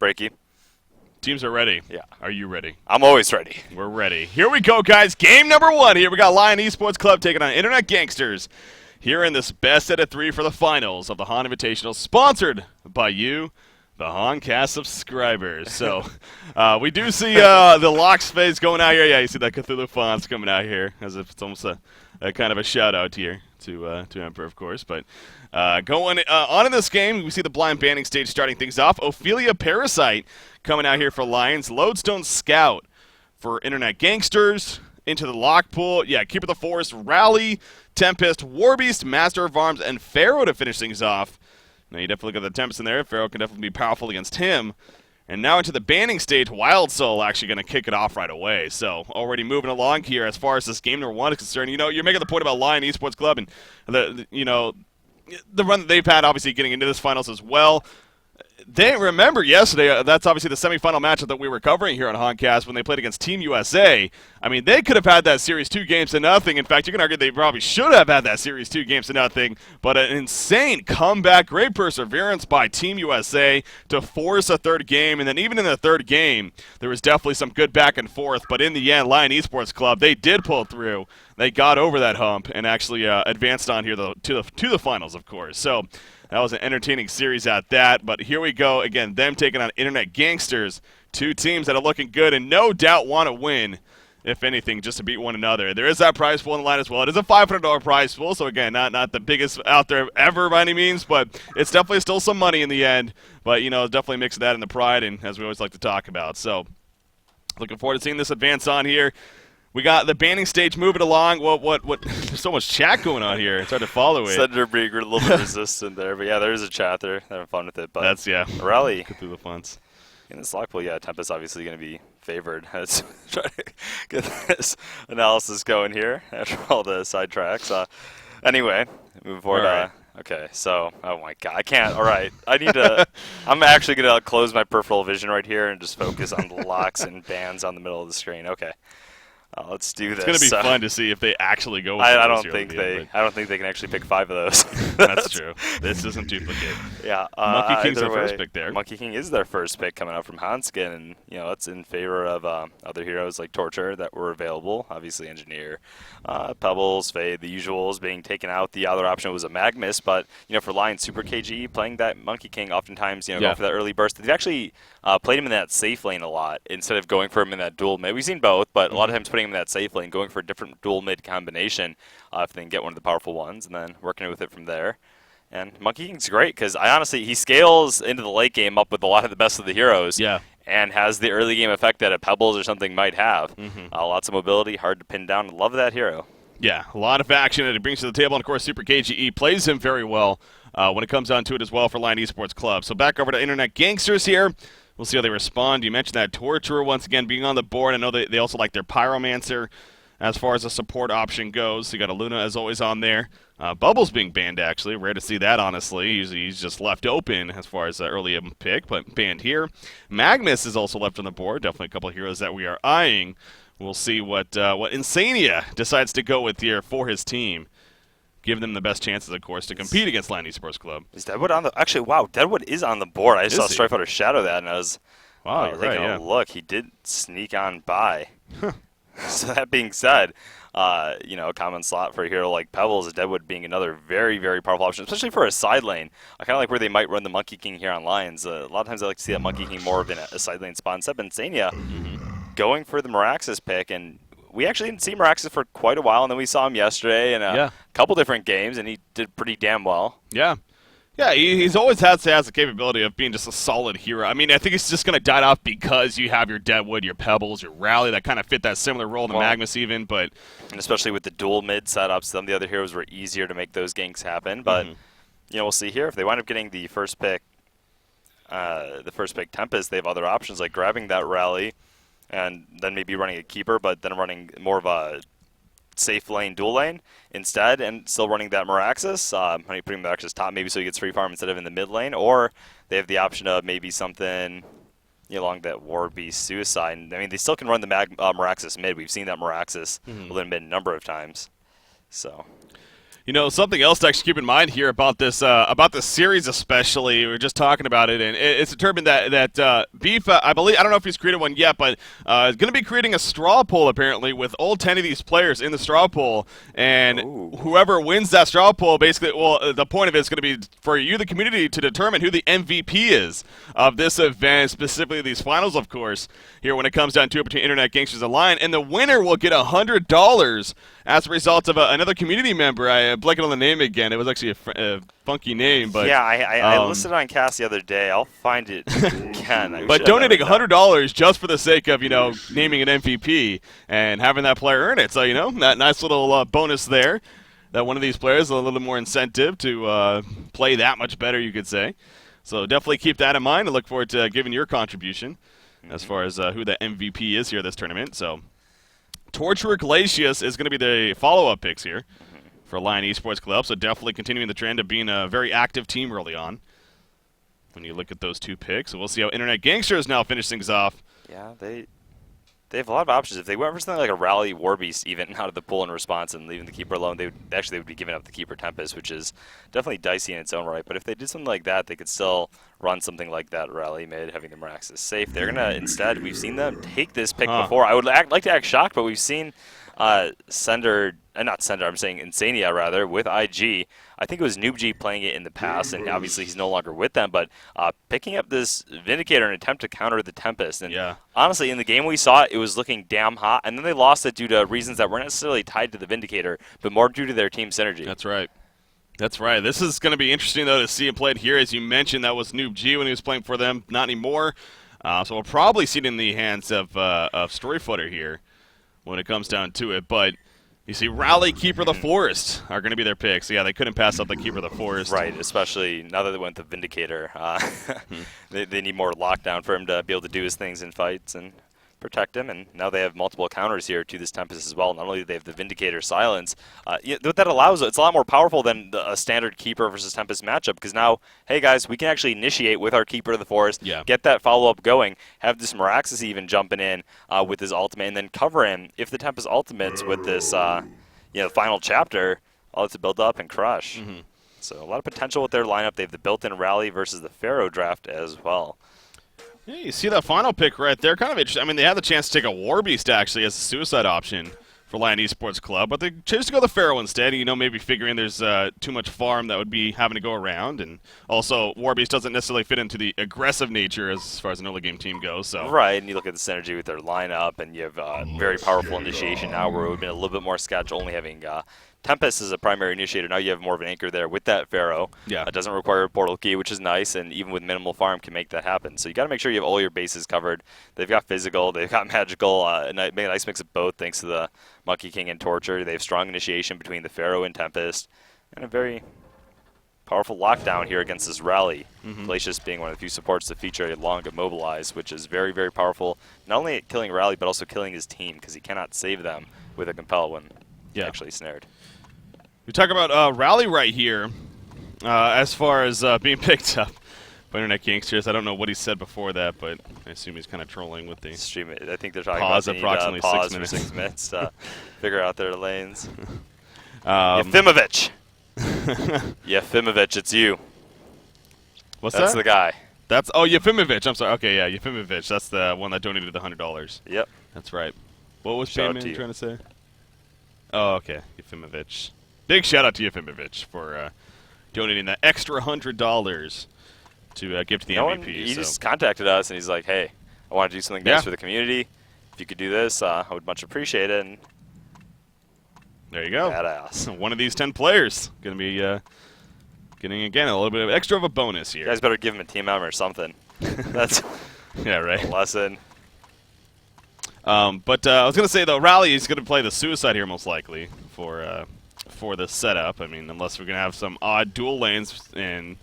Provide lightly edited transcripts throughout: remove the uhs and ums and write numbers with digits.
Breaky. Teams are ready. Yeah. Are you ready? I'm always ready. We're ready. Here we go, guys. Game number 1 here. We got Lion Esports Club taking on Internet Gangsters here in this best out of 3 for the finals of the HoN Invitational, sponsored by you, the HoNcast subscribers. So we do see the Locks phase going out here. Yeah, you see that Cthulhu fonts coming out here, as if it's almost a kind of a shout-out here to Emperor, of course. But going on in this game, we see the blind banning stage starting things off. Ophelia Parasite coming out here for Lions. Lodestone Scout for Internet Gangsters. Into the lock pool. Yeah, Keeper of the Forest, Rally, Tempest, Warbeast, Master of Arms, and Pharaoh to finish things off. Now you definitely look at the Tempest in there. Pharaoh can definitely be powerful against him. And now into the banning stage, Wild Soul actually going to kick it off right away. So already moving along here as far as this game number 1 is concerned. You know, you're making the point about Lion Esports Club and the run that they've had, obviously getting into this finals as well. They remember yesterday, that's obviously the semifinal matchup that we were covering here on HoNcast when they played against Team USA. I mean, they could have had that series 2 games to nothing. In fact, you can argue they probably should have had that series 2 games to nothing. But an insane comeback, great perseverance by Team USA to force a third game. And then even in the third game, there was definitely some good back and forth. But in the end, Lion Esports Club, they did pull through. They got over that hump and actually advanced on here to the finals, of course. So that was an entertaining series at that, but here we go again, them taking on Internet Gangsters, 2 teams that are looking good and no doubt want to win, if anything, just to beat one another. There is that prize pool in the line as well. It is a $500 prize pool, so again, not the biggest out there ever by any means, but it's definitely still some money in the end, but, you know, definitely mix that in the pride, and as we always like to talk about. So looking forward to seeing this advance on here. We got the banning stage moving along. What? There's so much chat going on here. It's hard to follow it. Senator being a little bit resistant there, but yeah, there is a chat there. Having fun with it. But that's, yeah. Rally. Through the funds. In this lock pool, yeah, Tempest obviously going to be favored. Let's try to get this analysis going here after all the sidetracks. Anyway, moving forward. Right. Okay, so, oh my god, I can't. All right, I need to, I'm actually going to close my peripheral vision right here and just focus on the locks and bans on the middle of the screen. Okay. Let's do this. It's going to be fun to see if they actually go with I don't think they can actually pick 5 of those. That's true. This isn't duplicate. Yeah. Monkey King's their first pick there. Monkey King is their first pick coming out from Hanskin, and you know, that's in favor of other heroes like Torture that were available. Obviously Engineer, Pebbles, Fade, the usuals being taken out. The other option was a Magnus, but you know, for Lion Super KG, playing that Monkey King oftentimes, you know, going for that early burst. They've actually played him in that safe lane a lot instead of going for him in that dual mid. We've seen both, but a lot of times putting him in that safe lane, going for a different dual mid combination if they can get one of the powerful ones, and then working with it from there. And Monkey King's great because he scales into the late game up with a lot of the best of the heroes. Yeah. And has the early game effect that a Pebbles or something might have. Lots of mobility, hard to pin down. Love that hero. Yeah, a lot of action that he brings to the table, and of course Super KGE plays him very well when it comes down to it as well for Lion Esports Club. So back over to Internet Gangsters here. We'll see how they respond. You mentioned that Torturer once again being on the board. I know they also like their Pyromancer as far as a support option goes. So you got a Luna as always on there. Bubbles being banned, actually. Rare to see that, honestly. Usually he's just left open as far as the early pick, but banned here. Magnus is also left on the board. Definitely a couple of heroes that we are eyeing. We'll see what Insania decides to go with here for his team. Give them the best chances, of course, to compete against Lion Esports Club. Is Deadwood on the... Actually, wow, Deadwood is on the board. I just saw Strikefighter shadow that, and I was... Wow, right, yeah. Oh, look, he did sneak on by. So that being said, you know, a common slot for a hero like Pebbles, Deadwood being another very, very powerful option, especially for a side lane. I kind of like where they might run the Monkey King here on Lions. A lot of times I like to see that Monkey King more of in a side lane spot. Instead of Insania going for the Meraxis pick, and we actually didn't see Meraxis for quite a while, and then we saw him yesterday in a couple different games, and he did pretty damn well. Yeah. Yeah, he's always has the capability of being just a solid hero. I mean, I think he's just going to die off because you have your Deadwood, your Pebbles, your Rally that kind of fit that similar role in the Magnus even. But and especially with the dual mid setups, some of the other heroes were easier to make those ganks happen. But you know, we'll see here if they wind up getting the first pick. Tempest, they have other options like grabbing that Rally, and then maybe running a Keeper, but then running more of a safe lane, dual lane instead, and still running that Meraxis, putting Meraxis top maybe so he gets free farm instead of in the mid lane, or they have the option of maybe something along that War Beast Suicide. I mean, they still can run the Meraxis mid. We've seen that Meraxis within mid a number of times. So You know, something else to actually keep in mind here about this series, especially, we were just talking about it, and it's determined that Beef, I believe, I don't know if he's created one yet, but is going to be creating a straw poll apparently with all 10 of these players in the straw poll, and whoever wins that straw poll, basically, well, the point of it is going to be for you, the community, to determine who the MVP is of this event, specifically these finals, of course. Here, when it comes down to it between Internet Gangsters and Lion, and the winner will get $100 as a result of another community member. I'm blanking on the name again. It was actually a funky name, but yeah, I listed it on Cast the other day. I'll find it again. But donating $100 just for the sake of naming an MVP and having that player earn it. So that nice little bonus there. That one of these players a little more incentive to play that much better, you could say. So definitely keep that in mind and look forward to giving your contribution as far as who the MVP is here this tournament. So Torturer Glacius is going to be the follow-up picks here for Lion Esports Club. So definitely continuing the trend of being a very active team early on when you look at those two picks. So we'll see how Internet Gangsters now finish things off. Yeah, they have a lot of options. If they went for something like a Rally Warbeast even out of the pool in response and leaving the keeper alone, they would be giving up the keeper Tempest, which is definitely dicey in its own right. But if they did something like that, they could still run something like that Rally mid, having the Miraxis safe. They're going to instead, we've seen them take this pick before. I would like to act shocked, but we've seen Insania rather, with IG. I think it was Noobg playing it in the past, and obviously he's no longer with them, but picking up this Vindicator in an attempt to counter the Tempest. And honestly, in the game we saw it was looking damn hot, and then they lost it due to reasons that weren't necessarily tied to the Vindicator, but more due to their team synergy. That's right. That's right. This is going to be interesting, though, to see him played here. As you mentioned, that was Noobg when he was playing for them, not anymore. So we'll probably see it in the hands of Storyfooter here when it comes down to it, but you see, Rally, Keeper of the Forest are going to be their picks. Yeah, they couldn't pass up the Keeper of the Forest. Right, especially now that they went to Vindicator. They need more lockdown for him to be able to do his things in fights and protect him. And now they have multiple counters here to this Tempest as well. Not only do they have the Vindicator silence, what that allows, it's a lot more powerful than a standard Keeper versus Tempest matchup, because now, hey guys, we can actually initiate with our Keeper of the Forest, get that follow-up going, have this Miraxis even jumping in with his ultimate, and then cover him if the Tempest ultimates with this final chapter, all to build up and crush. So a lot of potential with their lineup. They have the built-in Rally versus the Pharaoh draft as well. Yeah, you see that final pick right there, kind of interesting. I mean, they had the chance to take a Warbeast, actually, as a suicide option for Lion Esports Club, but they chose to go the Pharaoh instead, maybe figuring there's too much farm that would be having to go around, and also Warbeast doesn't necessarily fit into the aggressive nature as far as an early game team goes. So right, and you look at the synergy with their lineup, and you have very powerful initiation now where it would have been a little bit more sketch, only having Tempest is a primary initiator. Now you have more of an anchor there with that Pharaoh. It doesn't require a portal key, which is nice, and even with minimal farm can make that happen. So you got to make sure you have all your bases covered. They've got physical, they've got magical, and make a nice mix of both thanks to the Monkey King and Torture. They have strong initiation between the Pharaoh and Tempest, and a very powerful lockdown here against this Rally. Glacius being one of the few supports to feature a long immobilize, which is very, very powerful, not only at killing Rally, but also killing his team, because he cannot save them with a Compel when actually snared. We talk about Rally right here as far as being picked up by Internet Gangsters. I don't know what he said before that, but I assume he's kind of trolling with the stream. I think they're talking pause about approximately pause 6 minutes. for 6 minutes to figure out their lanes. Yefimovic. Yefimovic, it's you. What's That's that? the guy. That's Yefimovic. I'm sorry. Okay, yeah, Yefimovic. That's the one that donated the $100. Yep. That's right. What was Shout out Bayman to you. trying to say? Oh, okay. Yefimovic. Big shout out to Yefimovic for donating that extra $100 to give to the MVP. He just contacted us and he's like, "Hey, I want to do something nice for the community. If you could do this, I would much appreciate it." And there you go. Badass. One of these 10 players going to be getting again a little bit of extra of a bonus here. You guys better give him a team member or something. That's yeah, right. a lesson. But I was going to say though, Rally is going to play the suicide here most likely for the setup. I mean, unless we're going to have some odd dual lanes, and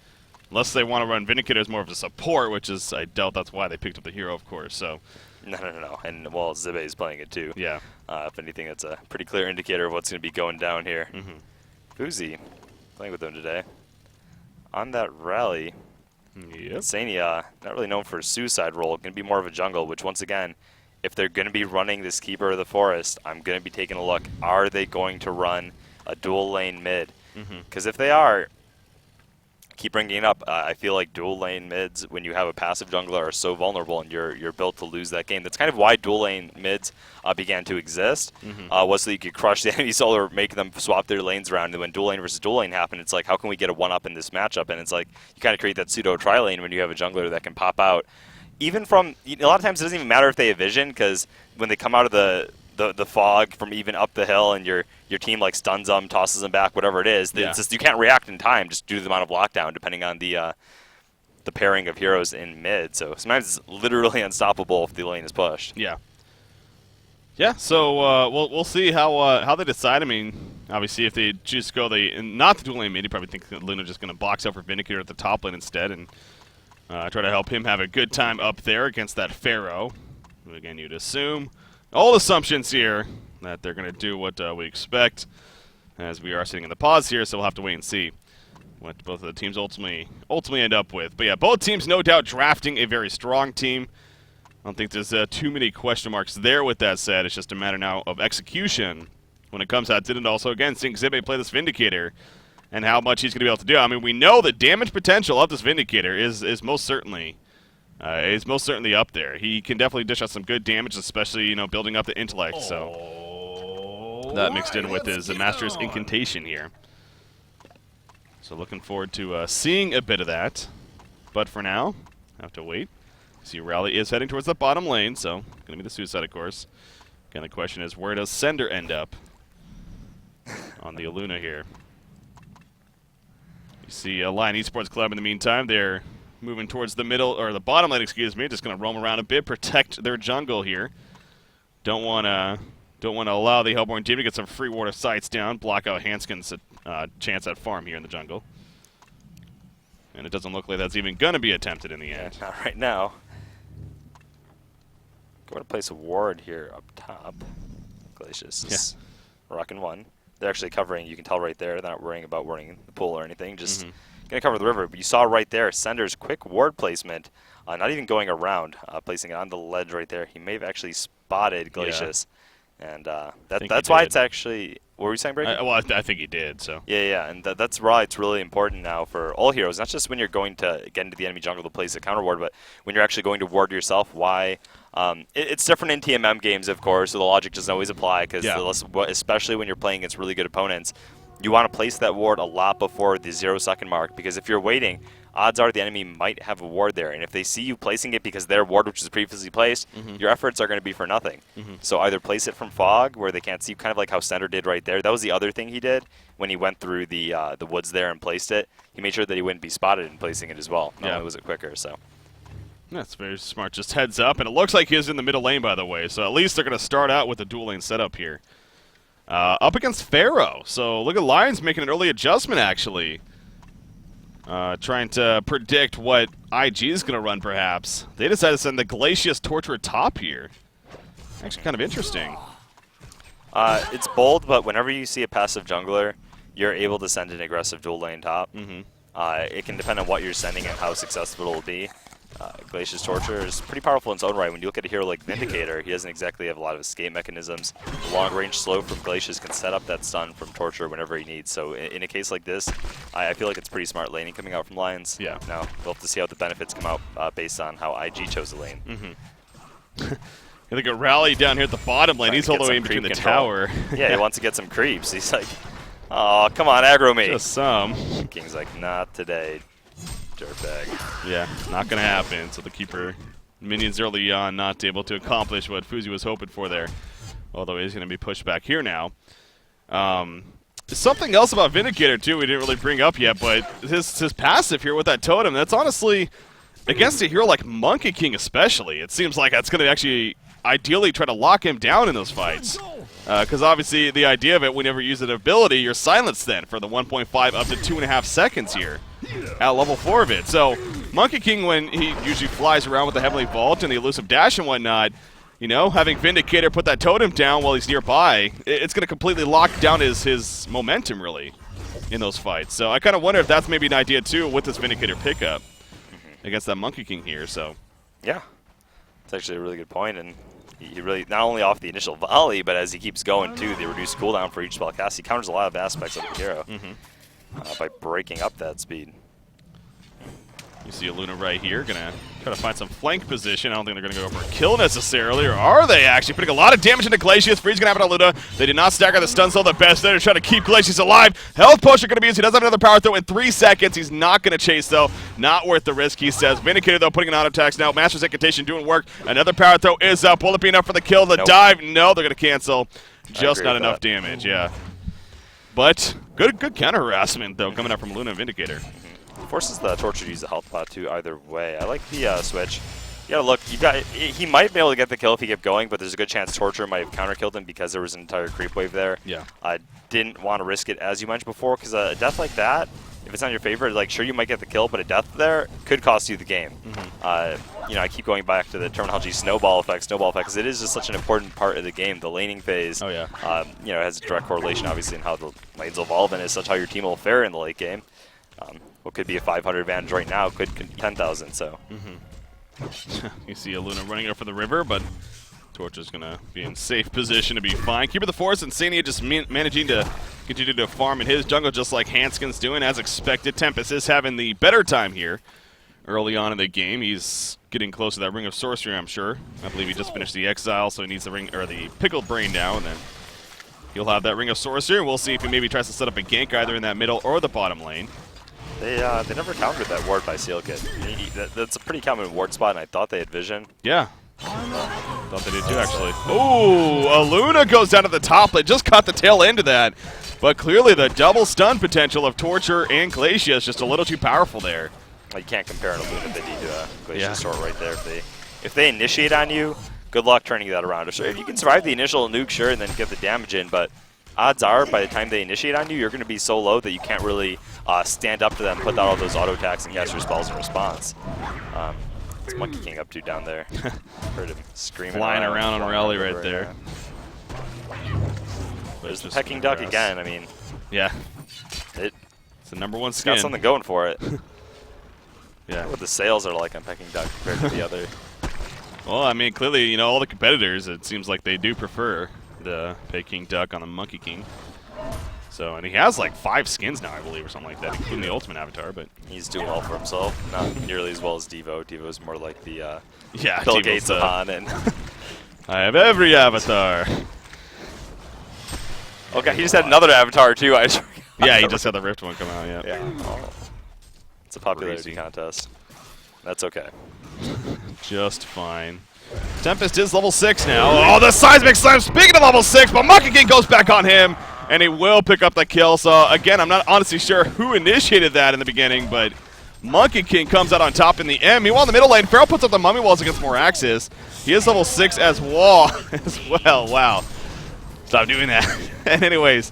unless they want to run Vindicator as more of a support, which is, I doubt that's why they picked up the hero, of course. So No. And, well, Zibe is playing it too. Yeah. If anything, that's a pretty clear indicator of what's going to be going down here. Uzi playing with them today. On that Rally, Insania, not really known for a suicide role, going to be more of a jungle, which once again, if they're going to be running this Keeper of the Forest, I'm going to be taking a look. Are they going to run a dual lane mid? Because if they are, keep bringing it up. I feel like dual lane mids, when you have a passive jungler, are so vulnerable, and you're built to lose that game. That's kind of why dual lane mids began to exist. Was so you could crush the enemy solo, or make them swap their lanes around. And when dual lane versus dual lane happened, it's like, how can we get a one-up in this matchup? And it's like you kind of create that pseudo tri-lane when you have a jungler that can pop out. Even from, a lot of times it doesn't even matter if they have vision, because when they come out of the fog from even up the hill, and your team like stuns them, tosses them back, whatever it is, it's just you can't react in time just due to the amount of lockdown, depending on the pairing of heroes in mid. So sometimes it's literally unstoppable if the lane is pushed. Yeah. Yeah. So we'll see how they decide. I mean, obviously, if they choose to go not the dual lane mid, you probably think that Luna's just going to box out for Vindicator at the top lane instead, and try to help him have a good time up there against that Pharaoh. Again, you'd assume. All assumptions here that they're going to do what we expect, as we are sitting in the pause here, so we'll have to wait and see what both of the teams ultimately end up with. But yeah, both teams no doubt drafting a very strong team. I don't think there's too many question marks there. With that said, it's just a matter now of execution when it comes out. Didn't also, again, seeing Zibe play this Vindicator and how much he's going to be able to do. I mean, we know the damage potential of this Vindicator is most certainly up there. He can definitely dish out some good damage, especially, building up the intellect. So that mixed in with his Master's Incantation here. So looking forward to seeing a bit of that. But for now, have to wait. See, Rally is heading towards the bottom lane, so going to be the suicide, of course. Again, the question is, where does Sender end up on the Aluna here? You see Lion Esports Club in the meantime. They're moving towards the middle, or the bottom lane, excuse me. Just going to roam around a bit, protect their jungle here. Don't want to allow the Hellborn team to get some free ward of sights down, block out Hanskin's chance at farm here in the jungle. And it doesn't look like that's even going to be attempted in the end. Not right now. Going to place a ward here up top. Glacius is rocking one. They're actually covering, you can tell right there, they're not worrying about warding the pool or anything, just going to cover the river. But you saw right there, Sender's quick ward placement, not even going around, placing it on the ledge right there. He may have actually spotted Glacius. Yeah. And that's why it's actually, what were you saying, Brady? Well, I think he did, so. Yeah, and that's why it's really important now for all heroes, not just when you're going to get into the enemy jungle to place a counter ward, but when you're actually going to ward yourself. Why? It's different in TMM games, of course, so the logic doesn't always apply, because especially when you're playing against really good opponents, you want to place that ward a lot before the 0-second mark, because if you're waiting, odds are the enemy might have a ward there, and if they see you placing it because their ward, which is previously placed, your efforts are going to be for nothing. So either place it from fog, where they can't see you, kind of like how Sender did right there. That was the other thing he did when he went through the woods there and placed it. He made sure that he wouldn't be spotted in placing it as well. Not only was it quicker, so. That's very smart. Just heads up, and it looks like he is in the middle lane, by the way. So at least they're going to start out with a dual lane setup here. Up against Pharaoh. So look at Lions making an early adjustment, actually. Trying to predict what IG is going to run, perhaps. They decided to send the Glacius Torturer top here. Actually kind of interesting. It's bold, but whenever you see a passive jungler, you're able to send an aggressive dual lane top. It can depend on what you're sending and how successful it will be. Glacius Torture is pretty powerful in its own right. When you look at a hero like Vindicator, he doesn't exactly have a lot of escape mechanisms. The long-range slow from Glacius can set up that stun from Torture whenever he needs. So in a case like this, I feel like it's pretty smart laning coming out from Lions. Yeah. Now, we'll have to see how the benefits come out based on how IG chose the lane. You look at Rally down here at the bottom lane. He's all the way in between the tower. Yeah, he wants to get some creeps. He's like, oh, come on, aggro me. Just some. King's like, not today. Dirtbag. Yeah, not going to happen. So the keeper minions early on not able to accomplish what Fuzi was hoping for there. Although he's going to be pushed back here now. Something else about Vindicator, too, we didn't really bring up yet, but his passive here with that totem, that's honestly, against a hero like Monkey King especially, it seems like that's going to actually ideally try to lock him down in those fights. Because obviously the idea of it, whenever you use an ability, you're silenced then for the 1.5 up to 2.5 seconds here at level 4 of it. So Monkey King, when he usually flies around with the Heavenly Vault and the elusive dash and whatnot, you know, having Vindicator put that totem down while he's nearby, it's going to completely lock down his momentum, really, in those fights. So I kind of wonder if that's maybe an idea, too, with this Vindicator pickup against that Monkey King here. So yeah, it's actually a really good point, and he really, not only off the initial volley, but as he keeps going, too, the reduced cooldown for each spell cast, he counters a lot of aspects of the hero. by breaking up that speed. You see Luna right here, gonna try to find some flank position. I don't think they're gonna go for a kill necessarily, or are they actually? Putting a lot of damage into Glacius. Freeze gonna have it on Luna. They did not stagger the stun cell the best. They're trying to keep Glacius alive. Health potion gonna be used. He does have another power throw in 3 seconds. He's not gonna chase though. Not worth the risk, he says. Vindicated though, putting an auto attacks now. Master's Incantation doing work. Another power throw is up. Will it be enough for the kill? The dive? No, they're gonna cancel. Just not enough damage, yeah. But good counter harassment though coming up from Luna and Vindicator. Forces the Torture to use the health pot too either way. I like the switch. You gotta look, he might be able to get the kill if he kept going, but there's a good chance Torture might have counter-killed him because there was an entire creep wave there. Yeah. I didn't want to risk it as you mentioned before, because a death like that, if it's not your favorite, like sure you might get the kill, but a death there could cost you the game. You know, I keep going back to the terminology snowball effect, because it is just such an important part of the game. The laning phase, Oh yeah. you know, has a direct correlation obviously in how the lanes evolve, and is such how your team will fare in the late game. What could be a 500 advantage right now could be 10,000. So. You see a Luna running up for the river, but Torch is going to be in safe position to be fine. Keeper of the Forest and Sania just managing to continue to farm in his jungle just like Hanskin's doing as expected. Tempest is having the better time here early on in the game. He's getting close to that Ring of Sorcery, I'm sure. I believe he just finished the Exile, so he needs the ring or the Pickled Brain now, and then he'll have that Ring of Sorcery. We'll see if he maybe tries to set up a gank either in that middle or the bottom lane. They never countered that ward by Seal Kit. That's a pretty common ward spot, and I thought they had vision. Yeah. Thought they did too, actually. Ooh, a Luna goes down to the top. They just caught the tail end of that. But clearly the double stun potential of Torture and Glacius is just a little too powerful there. Well, you can't compare an Luna 50 to a Glacius Sword right there. If they initiate on you, good luck turning that around. So if you can survive the initial nuke, sure, and then get the damage in, but odds are by the time they initiate on you, you're going to be so low that you can't really stand up to them, put out all those auto attacks, and cast your spells in response. What's Monkey King up to down there? Heard him screaming Flying around on Rally right everywhere, there. yeah. There's the Pecking Duck again. I mean, yeah, it's the #1 got skin. something going for it. Yeah. What the sales are like on Pecking Duck compared to the other. Well, I mean, clearly, you know, all the competitors, it seems like they do prefer the Peking Duck on the Monkey King. So, and he has like 5 skins now, I believe, or something like that, including the Ultimate Avatar. But he's doing well for himself. Not nearly as well as Devo. Devo's more like the yeah, Bill Devo's Gates of HoN. And I have every avatar. okay, he just had another avatar too. I just Yeah, he just had the Rift one come out. Yeah. Yeah. Oh. It's a popularity contest. That's okay. Just fine. Tempest is level 6 now. Oh, the Seismic Slam! Speaking of level 6, but Monkey King goes back on him, and he will pick up the kill. So, again, I'm not honestly sure who initiated that in the beginning, but Monkey King comes out on top in the end. Meanwhile, in the middle lane, Pharaoh puts up the Mummy Walls against Moraxis. He is level 6 as well. Wow. Stop doing that. And anyways,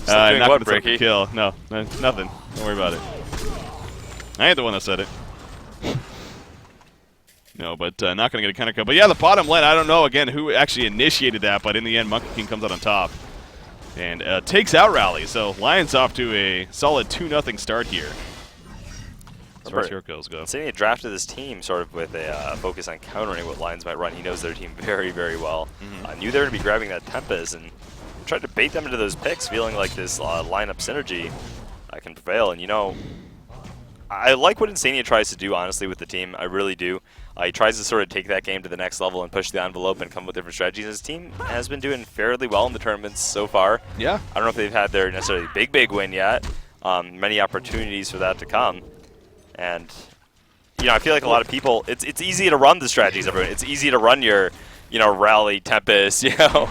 not going to take the kill. No, nothing. Don't worry about it. I ain't the one that said it. No, but not going to get a counter kill. But yeah, the bottom lane, I don't know, again, who actually initiated that, but in the end, Monkey King comes out on top and takes out Rally. So Lions off to a solid 2-0 start here. As far as hero kills go. Sania drafted this team sort of with a focus on countering what Lions might run. He knows their team very, very well. Knew they were going to be grabbing that Tempest and tried to bait them into those picks, feeling like this lineup synergy can prevail. And, you know, I like what Insania tries to do, honestly, with the team. I really do. He tries to sort of take that game to the next level and push the envelope and come up with different strategies. His team has been doing fairly well in the tournaments so far. Yeah. I don't know if they've had their necessarily big win yet. Many opportunities for that to come. And, you know, I feel like a lot of people, it's easy to run the strategies, everyone. It's easy to run your, you know, Rally, Tempest, you know,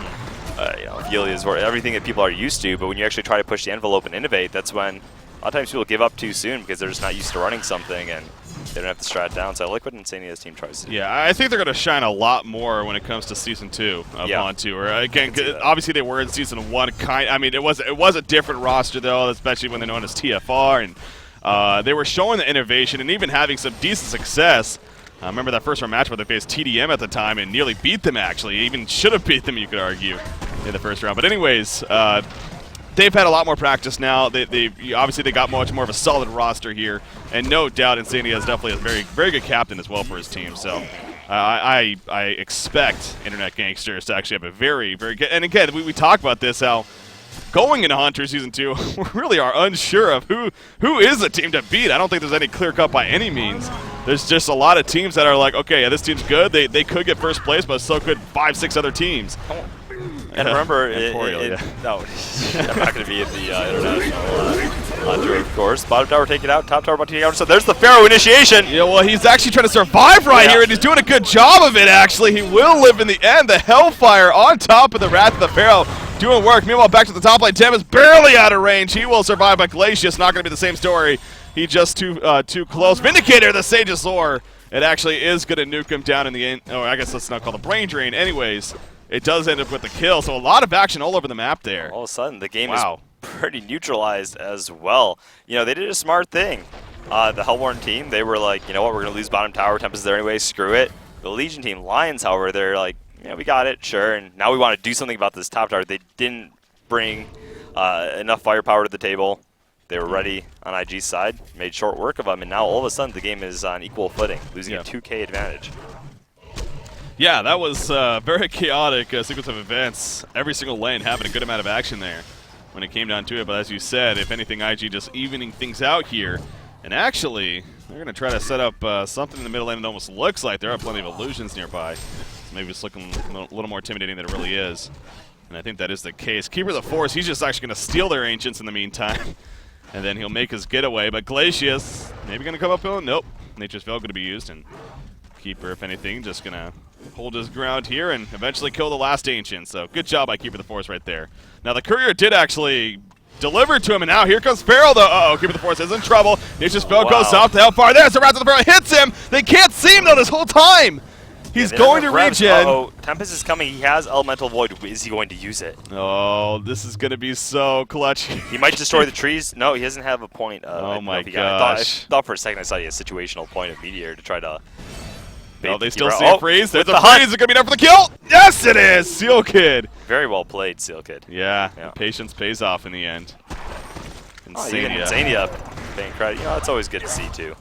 Elias, everything that people are used to. But when you actually try to push the envelope and innovate, that's when a lot of times people give up too soon because they're just not used to running something and they don't have to strat down. So I like what Insania's team tries to do. Yeah, I think they're going to shine a lot more when it comes to Season 2 of HoN Tour. Again, obviously they were in Season 1. I mean, it was a different roster, though, especially when they're known as TFR. And they were showing the innovation and even having some decent success. I remember that first round match where they faced TDM at the time and nearly beat them, actually. Even should have beat them, you could argue, in the first round. But anyways, they've had a lot more practice now. Obviously they got much more of a solid roster here, and no doubt Insania is definitely a very good captain as well for his team. So I expect Internet Gangsters to actually have a very good. And again, we talk about this how going into Hunter Season 2, we really are unsure of who is the team to beat. I don't think there's any clear cut by any means. There's just a lot of teams that are like, okay, yeah, this team's good. They could get first place, but so could 5-6 other teams. And remember, no, I'm not going to be in the international Hunter, of course. Bottom tower taken out, top tower about to take out. So there's the Pharaoh initiation. Yeah, well, he's actually trying to survive right here, and he's doing a good job of it, actually. He will live in the end. The Hellfire on top of the Wrath of the Pharaoh doing work. Meanwhile, back to the top lane. Tempest barely out of range. He will survive, but Glacius not going to be the same story. He just too close. Vindicator, the Sage of Zor. It actually is going to nuke him down in the end. Oh, I guess let's not call the Brain Drain. Anyways, it does end up with the kill, so a lot of action all over the map there. All of a sudden, the game is pretty neutralized as well. You know, they did a smart thing. The Hellborn team, they were like, you know what, we're going to lose bottom tower. Tempest is there anyway, screw it. The Legion team, Lions, however, they're like, yeah, we got it, sure, and now we want to do something about this top tower. They didn't bring enough firepower to the table. They were ready on IG's side, made short work of them, and now all of a sudden the game is on equal footing, losing a 2K advantage. Yeah, that was a very chaotic sequence of events. Every single lane having a good amount of action there when it came down to it. But as you said, if anything, IG just evening things out here. And actually, they're going to try to set up something in the middle lane. It almost looks like there are plenty of illusions nearby. So maybe it's looking a little more intimidating than it really is. And I think that is the case. Keeper of the Force, he's just actually going to steal their Ancients in the meantime. And then he'll make his getaway. But Glacius, maybe going to come uphill? Nope. Nature's Veil going to be used. And Keeper, if anything, just going to hold his ground here and eventually kill the last Ancient. So good job by Keeper of the Force right there. Now the Courier did actually deliver to him, and now here comes Pharaoh, though. Uh-oh, Keeper of the Force is in trouble. Nature's Veil goes off to Hellfire. There's the Wrath of the Pharaoh. Hits him. They can't see him, though, this whole time. He's going to regen. Uh-oh, Tempest is coming. He has Elemental Void. Is he going to use it? Oh, this is going to be so clutch. He might destroy the trees. No, he doesn't have a point. Oh, my gosh. I thought for a second I saw a situational point of Meteor to try to... Oh, they still see a freeze. There's a freeze. Is it going to be enough for the kill? Yes, it is. Seal Kid. Very well played, Seal Kid. Yeah, patience pays off in the end. Insania. Insania paying credit. You know, that's always good to see, too.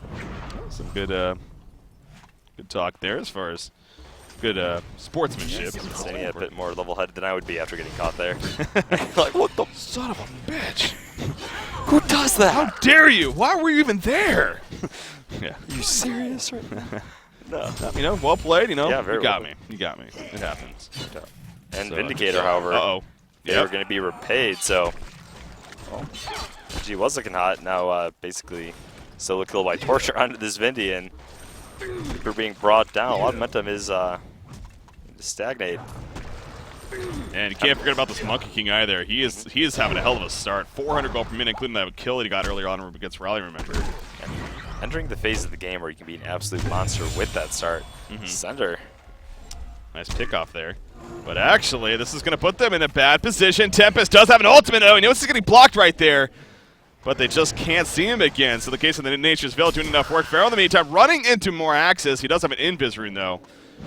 Some good talk there as far as good sportsmanship. Insania a bit more level-headed than I would be after getting caught there. Like, what the son of a bitch? Who does that? How dare you? Why were you even there? Yeah. Are you serious right now? No. You know, well played, you know. Yeah, very you got well. me. You got me. It happens. And so, Vindicator, however, they were going to be repaid, so... Well, G was looking hot. Now, basically, solo kill by Torture onto this Vindy, and Reaper being brought down. A lot of momentum is stagnated. And you can't forget about this Monkey King either. He is having a hell of a start. 400 gold per minute, including that kill that he got earlier on against Raleigh, remember. And entering the phase of the game where you can be an absolute monster with that start. Sender. Nice pickoff there. But actually, this is going to put them in a bad position. Tempest does have an ultimate. Oh, you know, this is getting blocked right there. But they just can't see him again. So the case of the Nature's Veil doing enough work. Pharaoh in the meantime running into more Axis. He does have an Invis rune, though.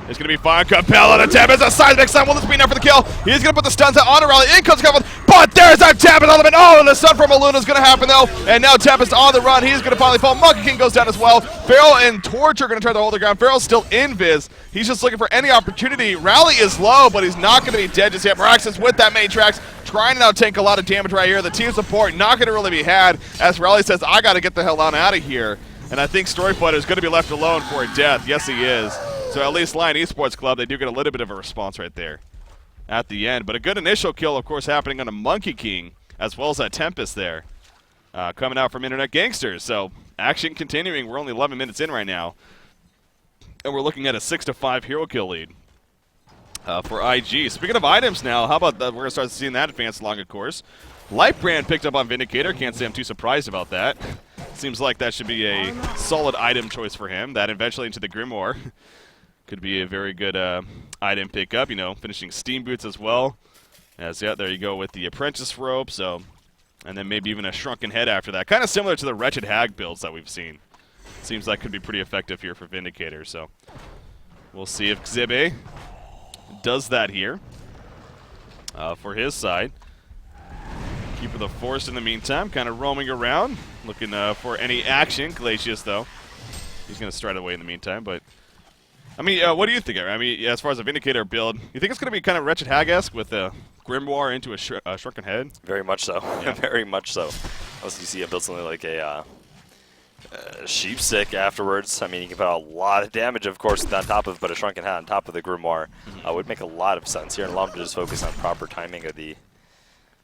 It's going to be Fire Compel on a Tempest. A seismic stun. Will this be enough for the kill? He's going to put the stuns out on a Raleigh. In comes Compel. But there's that Tempest element. Oh, and the stun from Aluna is going to happen, though. And now Tempest on the run. He's going to finally fall. Monkey King goes down as well. Pharaoh and Torch are going to try to hold the ground. Pharaoh's still Invis. He's just looking for any opportunity. Raleigh is low, but he's not going to be dead just yet. Meraxis with that Matrix, trying to now tank a lot of damage right here. The team support not going to really be had, as Raleigh says, I got to get the hell out of here. And I think Storyfighter is going to be left alone for a death. Yes, he is. So at least Lion Esports Club, they do get a little bit of a response right there at the end. But a good initial kill, of course, happening on a Monkey King, as well as that Tempest there, coming out from Internet Gangsters. So action continuing. We're only 11 minutes in right now. And we're looking at a 6-5 hero kill lead for IG. Speaking of items now, how about that? We're going to start seeing that advance along, of course. Lightbrand picked up on Vindicator. Can't say I'm too surprised about that. Seems like that should be a solid item choice for him. That eventually into the Grimoire could be a very good item pickup. You know, finishing Steam Boots as well. As there you go with the Apprentice Rope. So, and then maybe even a Shrunken Head after that. Kind of similar to the Wretched Hag builds that we've seen. Seems like could be pretty effective here for Vindicator. So, we'll see if Xibe does that here for his side. Keeper of the Force in the meantime, kind of roaming around, looking for any action. Glacius, though, he's going to stride away in the meantime, but I mean, what do you think? I mean, as far as a Vindicator build, you think it's going to be kind of Wretched Hag-esque with a Grimoire into a Shrunken Head? Very much so. Yeah. Very much so. Unless you see it build something like a Sheep Stick afterwards. I mean, you can put a lot of damage, of course, on top of, but a Shrunken Head on top of the Grimoire would make a lot of sense here, and allow them to just focus on proper timing of the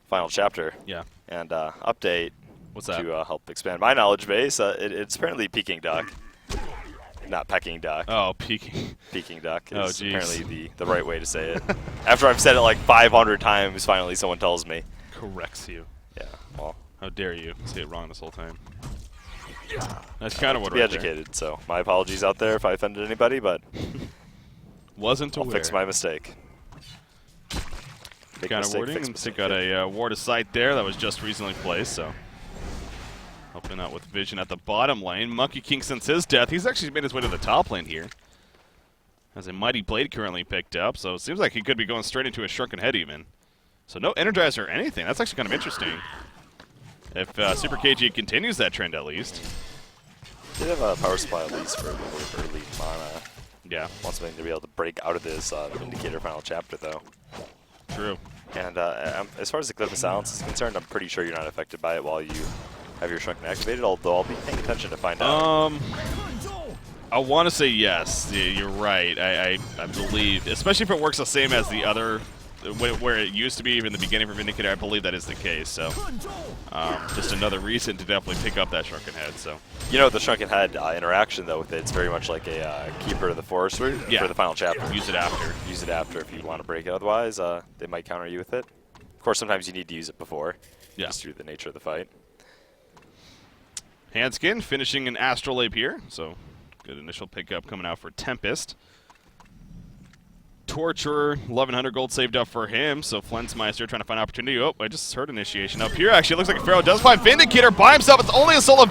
final chapter. Yeah. And update. What's that? To help expand my knowledge base. It's apparently Peking Duck. Not Peking Duck. Oh, Peking. Peking Duck Oh, is geez. apparently the right way to say it. After I've said it like 500 times, finally someone tells me. Corrects you. Yeah, well. How dare you say it wrong this whole time. That's kind of what Be educated, so my apologies out there if I offended anybody, but wasn't I'll aware. fix my mistake. Big Kind of mistake, wording, fix and mistake. got a ward of sight there that was just recently placed, so helping out with vision at the bottom lane. Monkey King, since his death, he's actually made his way to the top lane here. Has a Mighty Blade currently picked up, so it seems like he could be going straight into a Shrunken Head even. So no Energizer or anything. That's actually kind of interesting. If Super KG continues that trend at least. Did have a power supply at least for a little bit of early mana. Yeah, Want something to be able to break out of this Vindicator final chapter, though. true. And as far as the Glyph of Silence is concerned, I'm pretty sure you're not affected by it while you have your Shrunken activated, although I'll be paying attention to find out. I want to say yes. Yeah, you're right. I believe, especially if it works the same as the other, where it used to be in the beginning for Vindicator, I believe that is the case. So, just another reason to definitely pick up that Shrunken Head. So, You know, the Shrunken Head interaction, though, with it, it's very much like a Keeper of the Forest for the final chapter. Use it after. Use it after if you want to break it. Otherwise, they might counter you with it. Of course, sometimes you need to use it before, just through the nature of the fight. Handskin finishing an Astrolabe here, so good initial pickup coming out for Tempest. Torturer, 1,100 gold saved up for him, so Flensmeister trying to find opportunity. Oh, I just heard initiation up here. Actually, it looks like Pharaoh does find Vindicator by himself. It's only a solo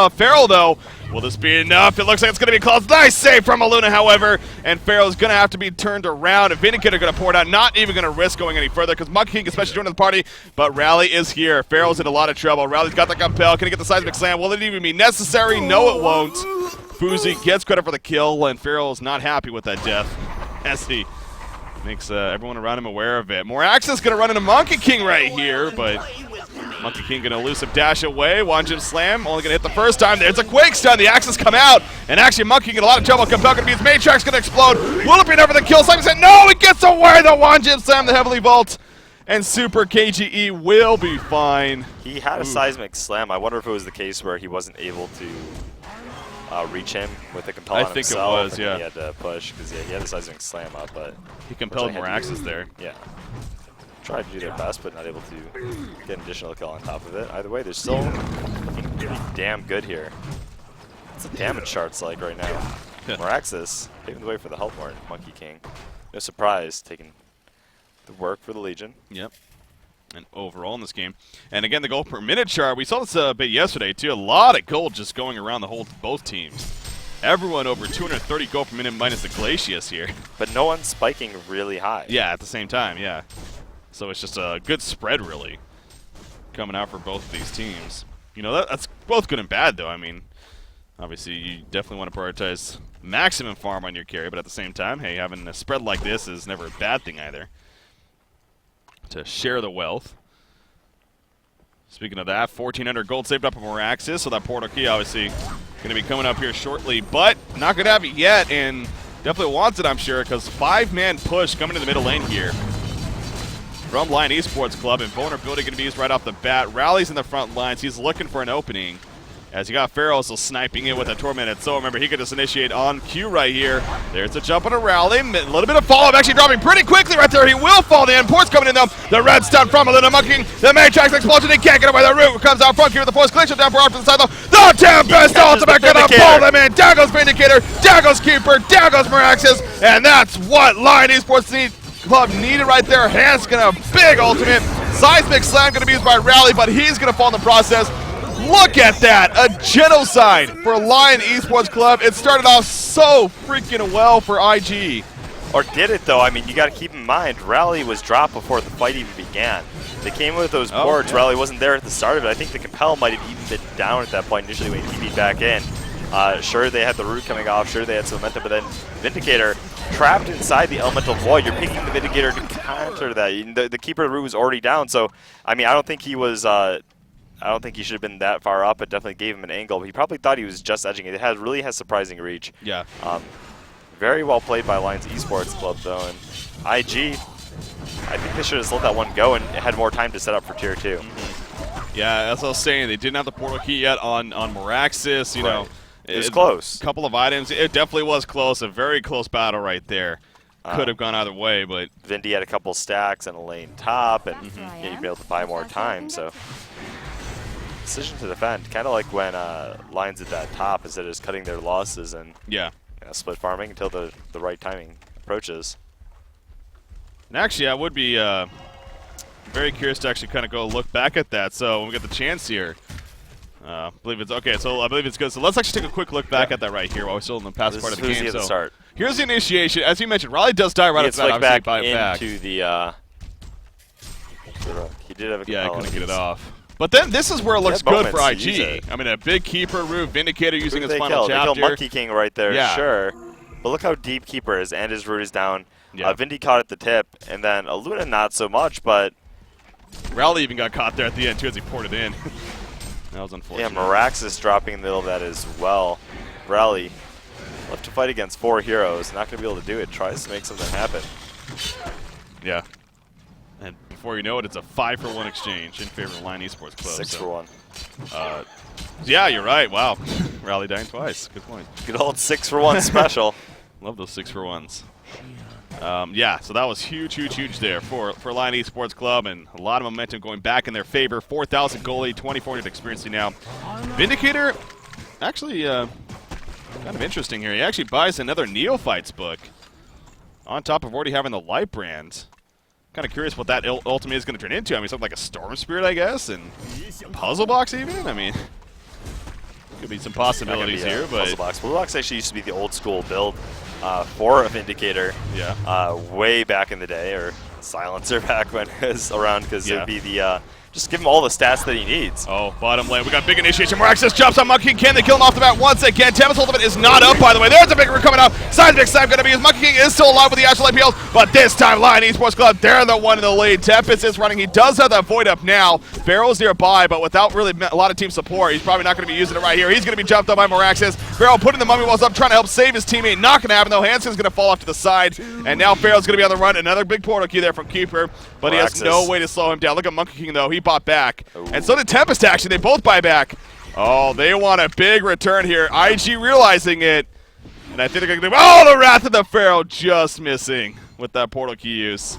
Pharaoh, though. Will this be enough? It looks like it's going to be close. Nice save from Aluna, however, and Pharaoh's going to have to be turned around. And Vindicator going to pour it out, not even going to risk going any further because Monkey King especially joining the party, but Rally is here. Pharaoh's in a lot of trouble. Rally's got the compel. Can he get the seismic slam? Will it even be necessary? No, it won't. Fuzi gets credit for the kill, and Pharaoh is not happy with that death as he makes everyone around him aware of it. More access going to run into Monkey King right here, but Monkey King going to elusive dash away. Wanjim Slam only going to hit the first time. There's a Quake Stun. The Axes come out, and actually Monkey King in a lot of trouble. Compel going to be his main track's going to explode. Will it be enough for the kill? Simon said no, it gets away. The Wanjim Slam, the Heavily Vault, and Super KGE will be fine. He had a seismic slam. I wonder if it was the case where he wasn't able to reach him with the compel on I think it himself, was, and yeah. He had to push because he had a seismic slam up, but He compelled more Unfortunately, access there. yeah, tried to do their best, but not able to get an additional kill on top of it. Either way, they're still looking pretty damn good here. What's the damage charts like right now? Moraxis paving the way for the health warrant, Monkey King. No surprise, taking the work for the Legion. Yep. And overall in this game. And again, the gold per minute chart, we saw this a bit yesterday too. A lot of gold just going around the both teams. Everyone over 230 gold per minute minus the Glacius here. But no one's spiking really high. Yeah, at the same time, yeah. So it's just a good spread, really, coming out for both of these teams. You know, that's both good and bad, though. I mean, obviously, you definitely want to prioritize maximum farm on your carry, but at the same time, hey, having a spread like this is never a bad thing either. To share the wealth. Speaking of that, 1,400 gold saved up on Moraxis, so that portal key obviously going to be coming up here shortly, but not going to have it yet, and definitely wants it, I'm sure, because 5-man push coming to the middle lane here from Lion Esports Club, and vulnerability going to be used right off the bat. Rally's in the front lines. He's looking for an opening. As you got Pharaoh still sniping in with a Tormented Soul. Remember, he could just initiate on cue right here. There's a jump on a Rally. A little bit of follow-up, actually dropping pretty quickly right there. He will fall in. Port's coming in, though. The red stun from Aluna Monkey. The main track's explosion. He can't get away. The root comes out front here with the force. Glacial down for off to the side, though. The Tempest ultimate gonna pull them in. Down goes Vindicator. Down goes Keeper. Down goes Moraxis. And that's what Lion Esports Club needed right there. Hans gonna big ultimate. Seismic Slam gonna be used by Rally, but he's gonna fall in the process. Look at that, a genocide for Lion Esports Club. It started off so freaking well for IG. Or did it, though? I mean, you got to keep in mind, Rally was dropped before the fight even began. They came with those boards. Yeah. Rally wasn't there at the start of it. I think the compel might have even been down at that point initially when he beat back in. Sure, they had the root coming off. Sure, they had some momentum, but then Vindicator trapped inside the elemental wall. You're picking the Vindicator to counter that. The keeper of the root was already down, so I mean, I don't think he was. I don't think he should have been that far up. It definitely gave him an angle. He probably thought he was just edging it. It really has surprising reach. Yeah. Very well played by Lions Esports Club, though. And IG, I think they should have just let that one go and had more time to set up for Tier 2. Yeah, as I was saying, they didn't have the portal key yet on Meraxis. You know, it was close. A couple of items. It definitely was close. A very close battle right there. Could have gone either way, but Vindy had a couple stacks and a lane top, and you'd be able to buy more time. So decision to defend, kind of like when Lions at that top instead of just cutting their losses and split farming until the right timing approaches. And actually, I would be very curious to actually kind of go look back at that. So when we get the chance here, I believe it's okay. So I believe it's good. So let's actually take a quick look back at that right here while we're still in the past part of the game. So start. Here's the initiation. As you mentioned, Raleigh does die right after that. Back into the. He did have a he couldn't get it off. But then this is where it looks good for IG. I mean, a big keeper, root, Vindicator using his final chapter. They killed Monkey King right there, sure. But look how deep keeper is, and his root is down. Vindy caught at the tip, and then Aluna not so much, but Rowley even got caught there at the end too as he poured it in. That was unfortunate. Yeah, Meraxis dropping in the middle of that as well. Rally left to fight against 4 heroes, not going to be able to do it. Tries to make something happen. Yeah. And before you know it, it's a 5-for-1 exchange in favor of Lion Esports Club. 6 for 1. Yeah, you're right. Wow. Rally dying twice. Good point. Good old 6 for 1 special. Love those 6-for-1s. Yeah, so that was huge, huge, huge there for Lion Esports Club, and a lot of momentum going back in their favor. 4,000 goalie, 2,400 experiencing now. Vindicator, actually, kind of interesting here. He actually buys another Neophytes book on top of already having the Light brand. Kind of curious what that ultimately is going to turn into. I mean, something like a Storm Spirit, I guess, and a Puzzle Box even. I mean, could be some possibilities here, but Puzzle Box actually used to be the old school build for a Vindicator. Yeah. Way back in the day, or Silencer back when it was around, because it would be the just give him all the stats that he needs. Oh, bottom lane. We got big initiation. Meraxis jumps on Monkey King. Can they kill him off the bat once again? Tempest ultimate is not up, by the way. There's a big root coming out. Seismic Slam going to be used. Monkey King is still alive with the Astral IPLs, but this time Lion Esports Club, they're the one in the lead. Tempest is running. He does have that Void up now. Barrel's nearby, but without really a lot of team support, he's probably not going to be using it right here. He's going to be jumped up by Meraxis. Barrel putting the mummy walls up, trying to help save his teammate. Not going to happen, though. Hanson's going to fall off to the side, and now Pharaoh's going to be on the run. Another big portal key there from Keeper, but he has no way to slow him down. Look at Monkey King, though. He bought back. And so did Tempest, actually. They both buy back. Oh, they want a big return here. IG realizing it. And I think they're going to do... Oh, the Wrath of the Pharaoh just missing with that portal key use.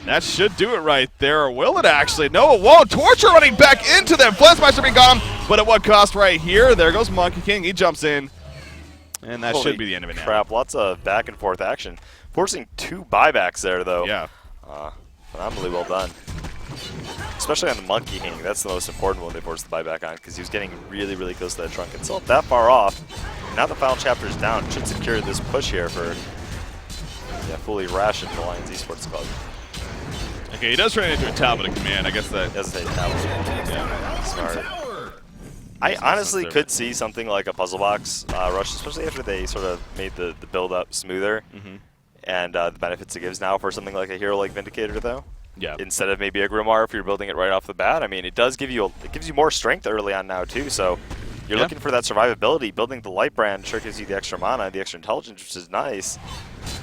That should do it right there. Or will it actually? No, it won't. Torture running back into them. Flensmeister being got him. But at what cost right here? There goes Monkey King. He jumps in. And that should be the end of it now. Crap, lots of back and forth action. Forcing 2 buybacks there, though. Yeah. Phenomenally well done. Especially on the Monkey King. That's the most important one they forced the buyback on, because he was getting really, really close to that trunk. And still that far off. Now the final chapter is down. Should secure this push here for fully ration the Lions Esports Club. Okay, he does turn it into a tablet of command. I guess that does say tablet. Yeah, smart. I honestly could see something like a puzzle box rush, especially after they sort of made the build up smoother, and the benefits it gives now for something like a hero like Vindicator, though. Yeah. Instead of maybe a Grimoire, if you're building it right off the bat, I mean, it does give you it gives you more strength early on now too. So you're looking for that survivability. Building the Light brand sure gives you the extra mana, the extra intelligence, which is nice.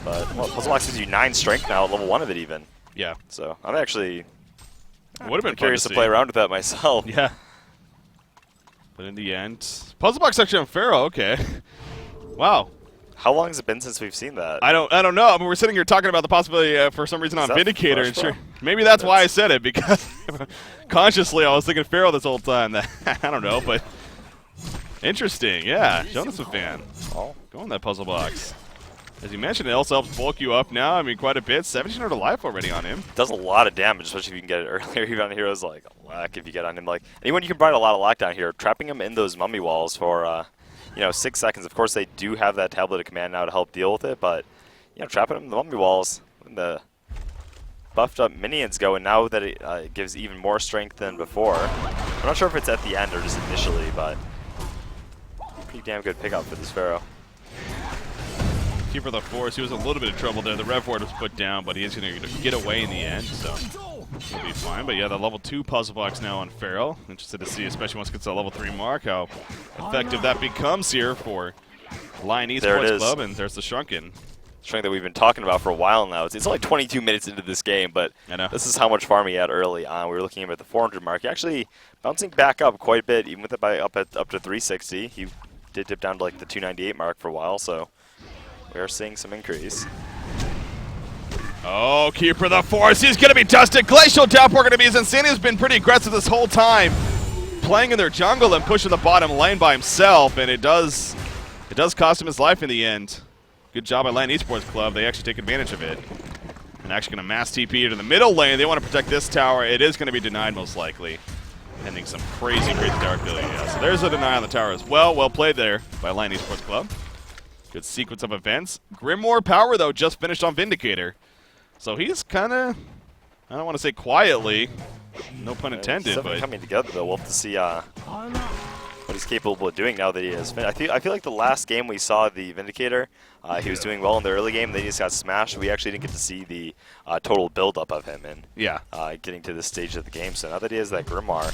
But puzzle box gives you 9 strength now at level 1 of it even. Yeah. So I'm actually would have been curious to play around with that myself. Yeah. But in the end, puzzle box section on Pharaoh. Okay. Wow. How long has it been since we've seen that? I don't know. I mean, we're sitting here talking about the possibility for some reason on Vindicator, and sure, maybe that's why I said it, because consciously I was thinking Pharaoh this whole time. I don't know, but interesting. Yeah, Jonas a fan. Go in that puzzle box. As you mentioned, it also helps bulk you up now. I mean, quite a bit. 1,700 life already on him. Does a lot of damage, especially if you can get it earlier. Even on heroes like Lack, if you get on him. Like anyone, you can provide a lot of lockdown here. Trapping him in those mummy walls for 6 seconds. Of course, they do have that tablet of command now to help deal with it, but trapping him in the mummy walls, when the buffed up minions go, and now that it gives even more strength than before. I'm not sure if it's at the end or just initially, but Pretty damn good pickup for this Pharaoh. Keeper of the Force, he was in a little bit of trouble there. The Rev Ward was put down, but he is going to get away in the end, so he'll be fine. But yeah, the level 2 puzzle box now on Pharaoh. Interested to see, especially once it gets to the level 3 mark, how effective that becomes here for Lion Esports Club. And there's the Shrunken. Strength that we've been talking about for a while now. It's only 22 minutes into this game, but this is how much farm he had early on. We were looking at the 400 mark. He actually bouncing back up quite a bit, even with it up to 360. He did dip down to like the 298 mark for a while, so we are seeing some increase. Oh, Keeper of the Force, he's going to be dusted. Glacial Downpour going to be his Insanity has been pretty aggressive this whole time, playing in their jungle and pushing the bottom lane by himself, and it does cost him his life in the end. Good job by Lion Esports Club. They actually take advantage of it. And actually going to mass TP into the middle lane. They want to protect this tower. It is going to be denied most likely. Pending some crazy tower ability. Yeah, so there's a deny on the tower as well. Well played there by Lion Esports Club. Good sequence of events. Grimoire Power, though, just finished on Vindicator. So he's kind of, I don't want to say quietly, no pun intended, but coming together, though. We'll have to see what he's capable of doing now that he is. I feel like the last game we saw the Vindicator, he was doing well in the early game. Then he just got smashed. We actually didn't get to see the total build-up of him and getting to this stage of the game. So now that he has that Grimoire,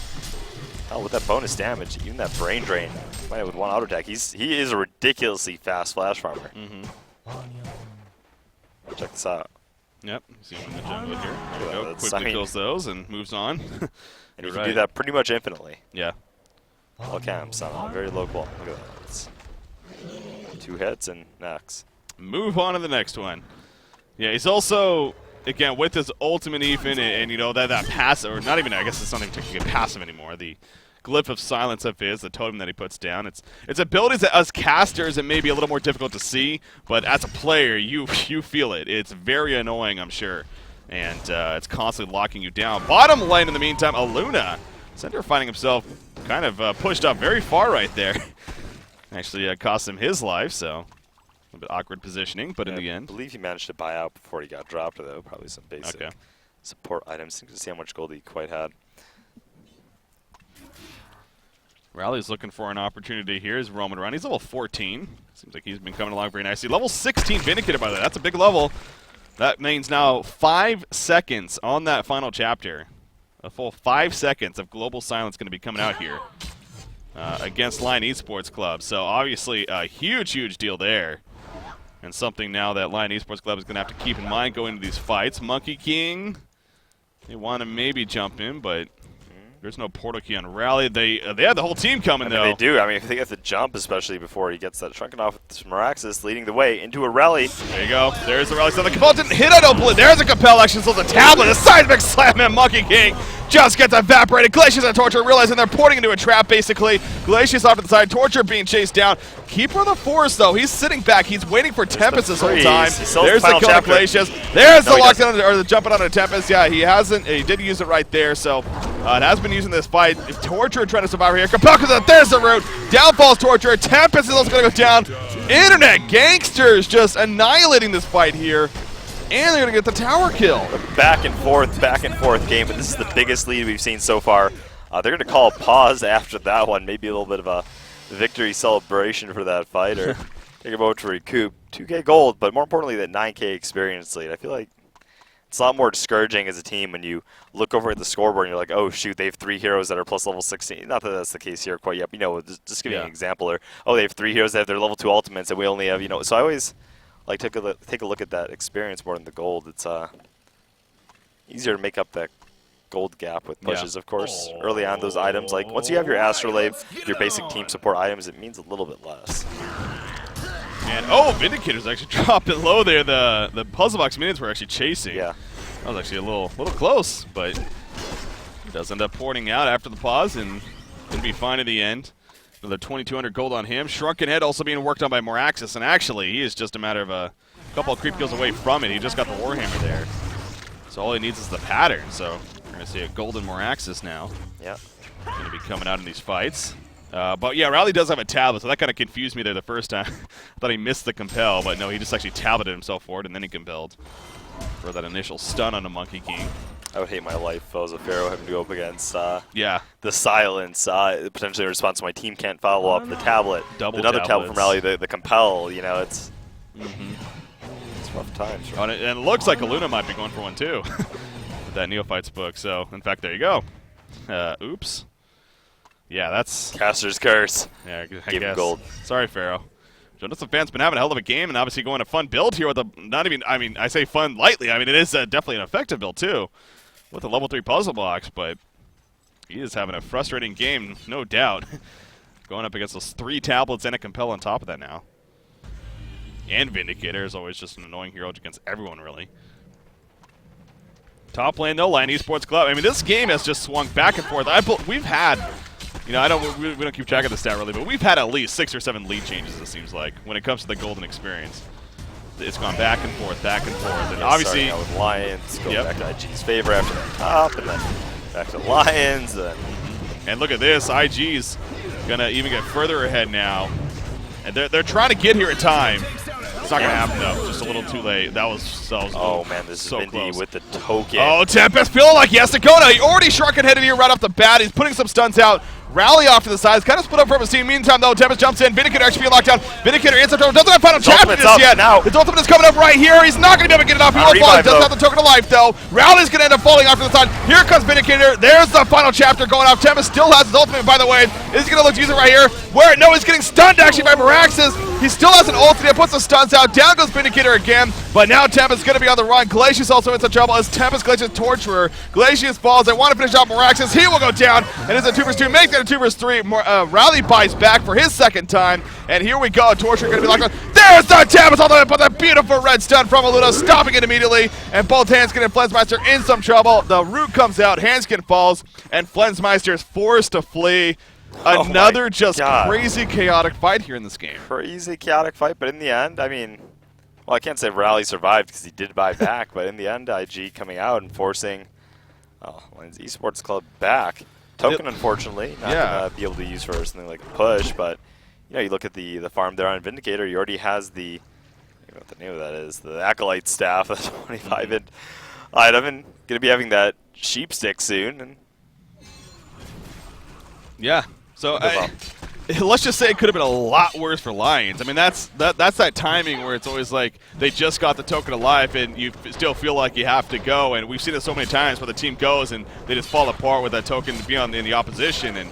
with that bonus damage, even that Brain Drain, with one auto attack, he is a ridiculously fast flash farmer. Check this out. Yep, see him in the jungle here. There we go. Quickly kills those and moves on. And he can do that pretty much infinitely. Yeah. All camps on a very low qual. Look at that. It's 2 hits and next. Move on to the next one. Yeah, he's also, again, with his ultimate even, and you know, that passive, or not even, I guess it's not even technically passive anymore. The Glyph of Silence of his, the totem that he puts down. It's abilities that us casters, it may be a little more difficult to see, but as a player, you feel it. It's very annoying, I'm sure. And it's constantly locking you down. Bottom lane, in the meantime, Aluna. Center finding himself kind of pushed up very far right there. Actually cost him his life, so a little bit awkward positioning, but in the end. I believe he managed to buy out before he got dropped, though. Probably some basic support items to see how much gold he quite had. Rally's looking for an opportunity here. Is roaming around. He's level 14. Seems like he's been coming along very nicely. Level 16 Vindicated, by the way. That's a big level. That means now 5 seconds on that final chapter. A full 5 seconds of global silence going to be coming out here against Lion Esports Club. So obviously a huge, huge deal there. And something now that Lion Esports Club is going to have to keep in mind going into these fights. Monkey King, they want to maybe jump in, but there's no portal key on Rally. They had the whole team coming, though. They do. I mean, if they get the jump, especially before he gets that shrunken off with Meraxis, leading the way into a Rally. There you go. There's the Rally. So the Capel didn't hit, I don't believe. There's a Capel action. So the tablet, a seismic slam, and Monkey King just gets evaporated. Glacius and Torture realizing they're porting into a trap, basically. Glacius off to the side. Torture being chased down. Keeper of the Force, though. He's sitting back. He's waiting for Tempest this whole time. There's the kill to Glacius. There's the lockdown, or the jumping onto Tempest. Yeah, he hasn't. He did use it right there, so it has been using this fight. Torture trying to survive here. Capel comes out. There's the root. Down falls Torture. Tempest is also going to go down. Internet Gangsters just annihilating this fight here. And they're going to get the tower kill. Back and forth game, but this is the biggest lead we've seen so far. They're going to call a pause after that one. Maybe a little bit of a victory celebration for that fight, or take a moment to recoup 2K gold, but more importantly, that 9K experience lead. I feel like it's a lot more discouraging as a team when you look over at the scoreboard and you're like, oh, shoot, they have 3 heroes that are plus level 16. Not that that's the case here quite yet, but, you know, just give you an example. Or, oh, they have 3 heroes that have their level 2 ultimates, and we only have, you know. So I always like take a look at that experience more than the gold. It's easier to make up that gold gap with pushes, of course. Early on, those items, like once you have your Astrolabe, your basic team support items, it means a little bit less. And Vindicator's actually dropping low there. The puzzle box minions were actually chasing. Yeah, that was actually a little close, but he does end up porting out after the pause and can be fine in the end. Another 2,200 gold on him. Shrunken Head also being worked on by Moraxis, and actually he is just a matter of a couple of creep kills away from it. He just got the Warhammer there. So all he needs is the pattern, so we're going to see a golden Moraxis now. Yeah. Going to be coming out in these fights. But yeah, Rally does have a tablet, so that kind of confused me there the first time. I thought he missed the compel, but no, he just actually tableted himself forward, and then he compelled for that initial stun on a Monkey King. I would hate my life if I was a Pharaoh having to go up against Yeah. the silence, potentially in response to my team can't follow up, the tablet, Double another tablet tablets. from Rally, the compel, you know, it's rough times. Oh, and it looks like Aluna might be going for one too with that Neophytes book. So, in fact, there you go. Oops. Yeah, that's... Caster's Curse. Yeah, I Give him guess. gold. Sorry, Pharaoh. Jonathan Fan's been having a hell of a game and obviously going a fun build here with a... Not even... I mean, I say fun lightly. I mean, it is definitely an effective build too with a level 3 puzzle box, but he is having a frustrating game, no doubt. Going up against those 3 tablets and a compel on top of that now. And Vindicator is always just an annoying hero against everyone, really. Top lane, though, Lion Esports Club. I mean, this game has just swung back and forth. We've had, you know, we don't keep track of the stat really, but we've had at least 6 or 7 lead changes, it seems like, when it comes to the golden experience. It's gone back and forth, and obviously... Starting out with Lions, going back to IG's favor after the top, and then back to Lions, And look at this, IG's gonna even get further ahead now. And they're trying to get here in time. It's not going to happen, though. Just a little too late. That was oh, man, this so is Vindy close. with the token. Oh, Tempest feeling like he has to go now. He already shrunk ahead of here right off the bat. He's putting some stunts out. Rally off to the sides. Kind of split up from his team. Meantime, though, Tempest jumps in. Vindicator actually being locked down. Vindicator inside trouble. Doesn't have final chapter just yet. Now. His ultimate is coming up right here. He's not going to be able to get it off. He will fall. He doesn't have the token of life, though. Rally's going to end up falling off to the side. Here comes Vindicator. There's the final chapter going off. Tempest still has his ultimate, by the way. Is he going to look to use it right here? Where? No, he's getting stunned, actually, by Meraxis. He still has an ultimate. Puts the stunts out. Down goes Vindicator again. But now Tempest is going to be on the run. Glacius also in some trouble as Tempest Glacius Torturer. Glacius falls. They want to finish off Meraxis. He will go down. And it's a 2 vs 2. Make that a 2 vs 3. Rally buys back for his second time. And here we go. Torturer going to be locked on. There's the Tempest all the way up on that beautiful red stun from Aluna. Stopping it immediately. And both Hanskin and Flensmeister in some trouble. The root comes out. Hanskin falls. And Flensmeister is forced to flee. Another just crazy chaotic fight here in this game. Crazy chaotic fight, but in the end, I mean, well, I can't say Rally survived because he did buy back, but in the end, IG coming out and forcing Lions Esports Club back. Token, unfortunately, not going to be able to use for something like a push, but you know, you look at the farm there on Vindicator, he already has the, I don't know what the name of that is, the Acolyte staff, the 25 item, and going to be having that sheep stick soon. And yeah. So let's just say it could have been a lot worse for Lions. I mean, that's that timing where it's always like they just got the token of life and you still feel like you have to go. And we've seen it so many times where the team goes and they just fall apart with that token to be in the opposition, and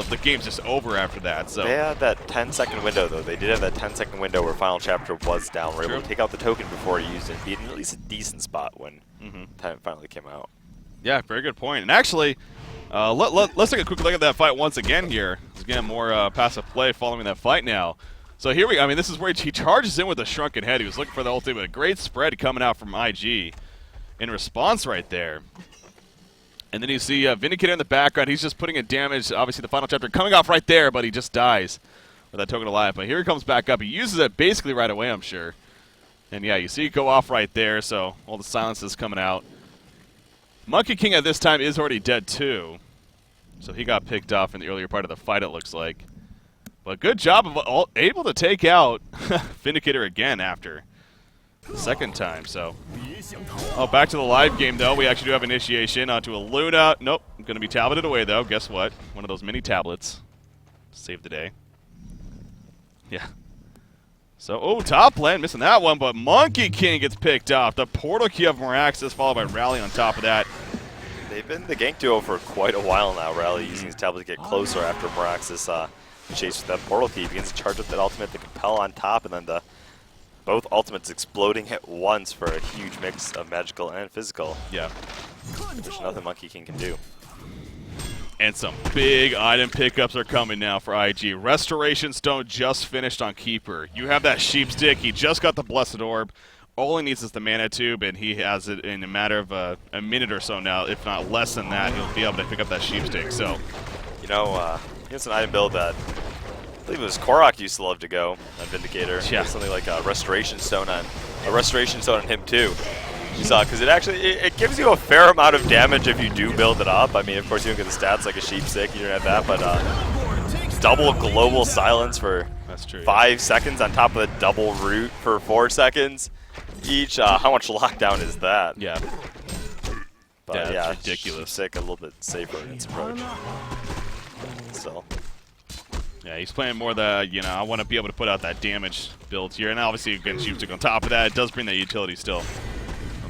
the game's just over after that. So they had that 10-second window, though. They did have that 10-second window where final chapter was down. We're able to take out the token before he used it, be in at least a decent spot when time finally came out. Yeah, very good point. And actually, let's take a quick look at that fight once again here. Again, more passive play following that fight now. So here I mean, this is where he charges in with a shrunken head. He was looking for the ultimate. A great spread coming out from IG in response right there. And then you see Vindicator in the background. He's just putting in damage. Obviously, the final chapter coming off right there, but he just dies with that token of life. But here he comes back up. He uses it basically right away, I'm sure. And yeah, you see it go off right there, so all the silences coming out. Monkey King at this time is already dead too. So he got picked off in the earlier part of the fight, it looks like. But good job of able to take out Vindicator again after the second time. So, back to the live game, though. We actually do have initiation onto a Luna. Nope, going to be tableted away, though. Guess what? One of those mini tablets. Save the day. Yeah. So, top lane, missing that one, but Monkey King gets picked off. The portal key of Meraxis, followed by Rally on top of that. They've been the gank duo for quite a while now. Rally using his tablet to get closer after Meraxis chased with that portal key. Begins to charge up that ultimate, the compel on top, and then both ultimates exploding at once for a huge mix of magical and physical. Yeah. There's nothing Monkey King can do. And some big item pickups are coming now for IG. Restoration Stone just finished on Keeper. You have that Sheep Stick. He just got the Blessed Orb. All he needs is the Mana Tube, and he has it in a matter of a minute or so now. If not less than that, he'll be able to pick up that Sheep Stick. So, you know, it's an item build that I believe it was Korok used to love to go on Vindicator. Yeah. Something like a Restoration Stone on him too. You saw, because it gives you a fair amount of damage if you do build it up. I mean, of course, you don't get the stats like a Sheep Stick, you don't have that, but double global silence for 5 seconds on top of the double root for 4 seconds each. How much lockdown is that? Yeah. But yeah, that's ridiculous. Sick, a little bit safer in its approach. So. Yeah, he's playing more the, I want to be able to put out that damage build here. And obviously, against Sheepstick on top of that, it does bring that utility still.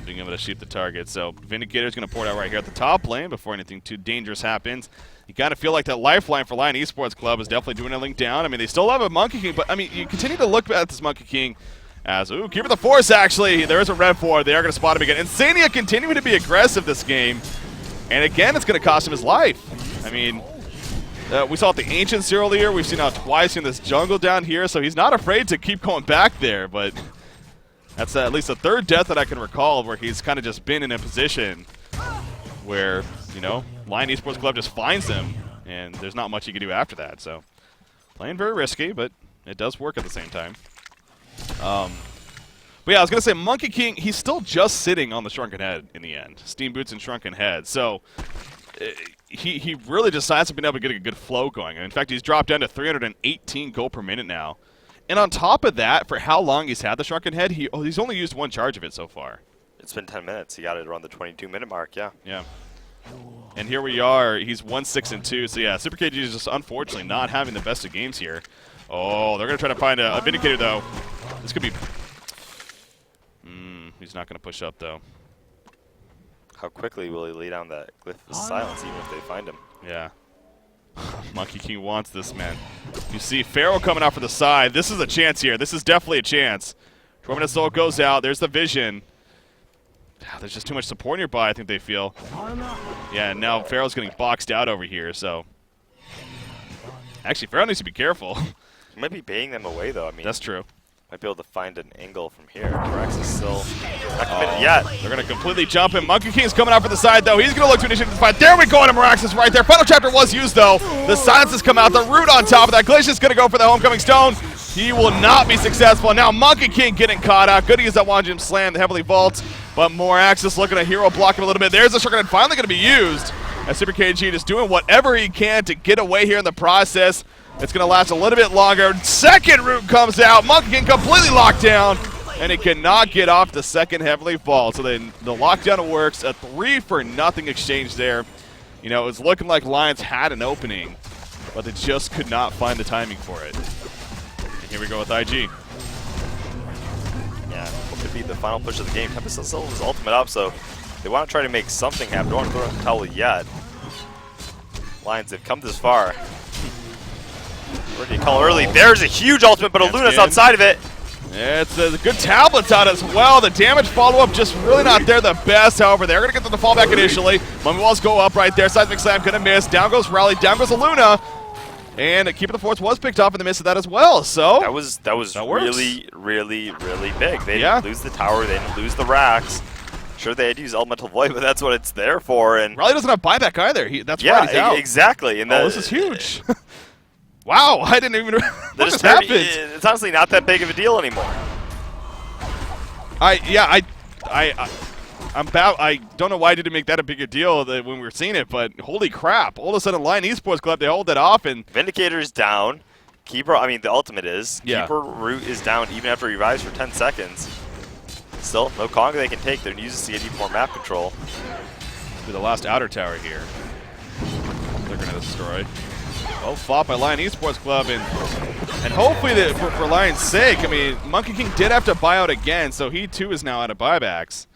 Being able to shoot the target. So Vindicator's going to port out right here at the top lane before anything too dangerous happens. You kind of feel like that lifeline for Lion Esports Club is definitely doing a link down. I mean, they still have a Monkey King, but I mean, you continue to look at this Monkey King as, Keeper of the Force, actually. There is a red 4. They are going to spot him again. Insania continuing to be aggressive this game. And again, it's going to cost him his life. I mean, we saw it the Ancients earlier. We've seen now twice in this jungle down here, so he's not afraid to keep going back there, but that's at least the third death that I can recall where he's kind of just been in a position where, Lion Esports Club just finds him, and there's not much you can do after that. So, playing very risky, but it does work at the same time. But yeah, I was going to say, Monkey King, he's still just sitting on the Shrunken Head in the end. Steam Boots and Shrunken Head. So, he really just hasn't been able to get a good flow going. In fact, he's dropped down to 318 gold per minute now. And on top of that, for how long he's had the Shrunken Head, he's only used one charge of it so far. It's been 10 minutes. He got it around the 22-minute mark, yeah. Yeah. And here we are. He's 1-6-2. So, yeah, Super KG is just unfortunately not having the best of games here. Oh, they're going to try to find a Vindicator, though. This could be... he's not going to push up, though. How quickly will he lay down that Glyph of Silence, even if they find him? Yeah. Monkey King wants this, man. You see Pharaoh coming out for the side. This is a chance here. This is definitely a chance. Tormented Soul goes out. There's the vision. There's just too much support nearby, I think they feel. Yeah, now Pharaoh's getting boxed out over here, so. Actually, Pharaoh needs to be careful. He might be baiting them away, though. I mean, that's true. Might be able to find an angle from here. Rex is still not committed yet. They're going to completely jump him. Monkey King's coming out for the side, though. He's going to look to initiate the fight. There we go, and Miraxis right there. Final chapter was used, though. The silence has come out. The root on top of that. Glacier's going to go for the homecoming stone. He will not be successful. Now Monkey King getting caught out. Good to use that Wanjim Slam, the Heavily Vault. But Miraxis looking to hero block him a little bit. There's the Shuriken finally going to be used. As Super KG just doing whatever he can to get away here in the process. It's going to last a little bit longer. Second root comes out. Monkey King completely locked down. And he cannot get off the second Heavily Vault. So then the lockdown works. A 3-for-0 exchange there. It was looking like Lions had an opening. But they just could not find the timing for it. And here we go with IG. Yeah, what could be the final push of the game. Tempest still his ultimate up, so they want to try to make something happen. Don't want to throw in the towel yet. Lions, they've come this far. Where do you call early? There's a huge ultimate, but Aluna's outside of it. Yeah, it's a good tablets out as well. The damage follow-up just really not there the best. However, they're going to get the fallback initially. Mummy Walls go up right there. Seismic Slam going to miss. Down goes Rally. Down goes Aluna. And Keeper of the Force was picked up in the midst of that as well. So that was really, really, really big. They didn't lose the tower. They didn't lose the racks. Sure, they had to use Elemental Void, but that's what it's there for. And Rally doesn't have buyback either. That's right. He's out. Exactly. And this is huge. Wow, I didn't even what just happened? It's honestly not that big of a deal anymore. I don't know why I didn't make that a bigger deal when we were seeing it, but holy crap. All of a sudden, Lion Esports Club, they hold that off. And Vindicator's down. Keeper, the ultimate is. Yeah. Keeper root is down even after he revives for 10 seconds. Still, no Kong they can take. They're going to use the CD for more map control. To the last outer tower here. They're going to destroy. Well fought by Lion Esports Club, and hopefully for Lion's sake, Monkey King did have to buy out again, so he too is now out of buybacks.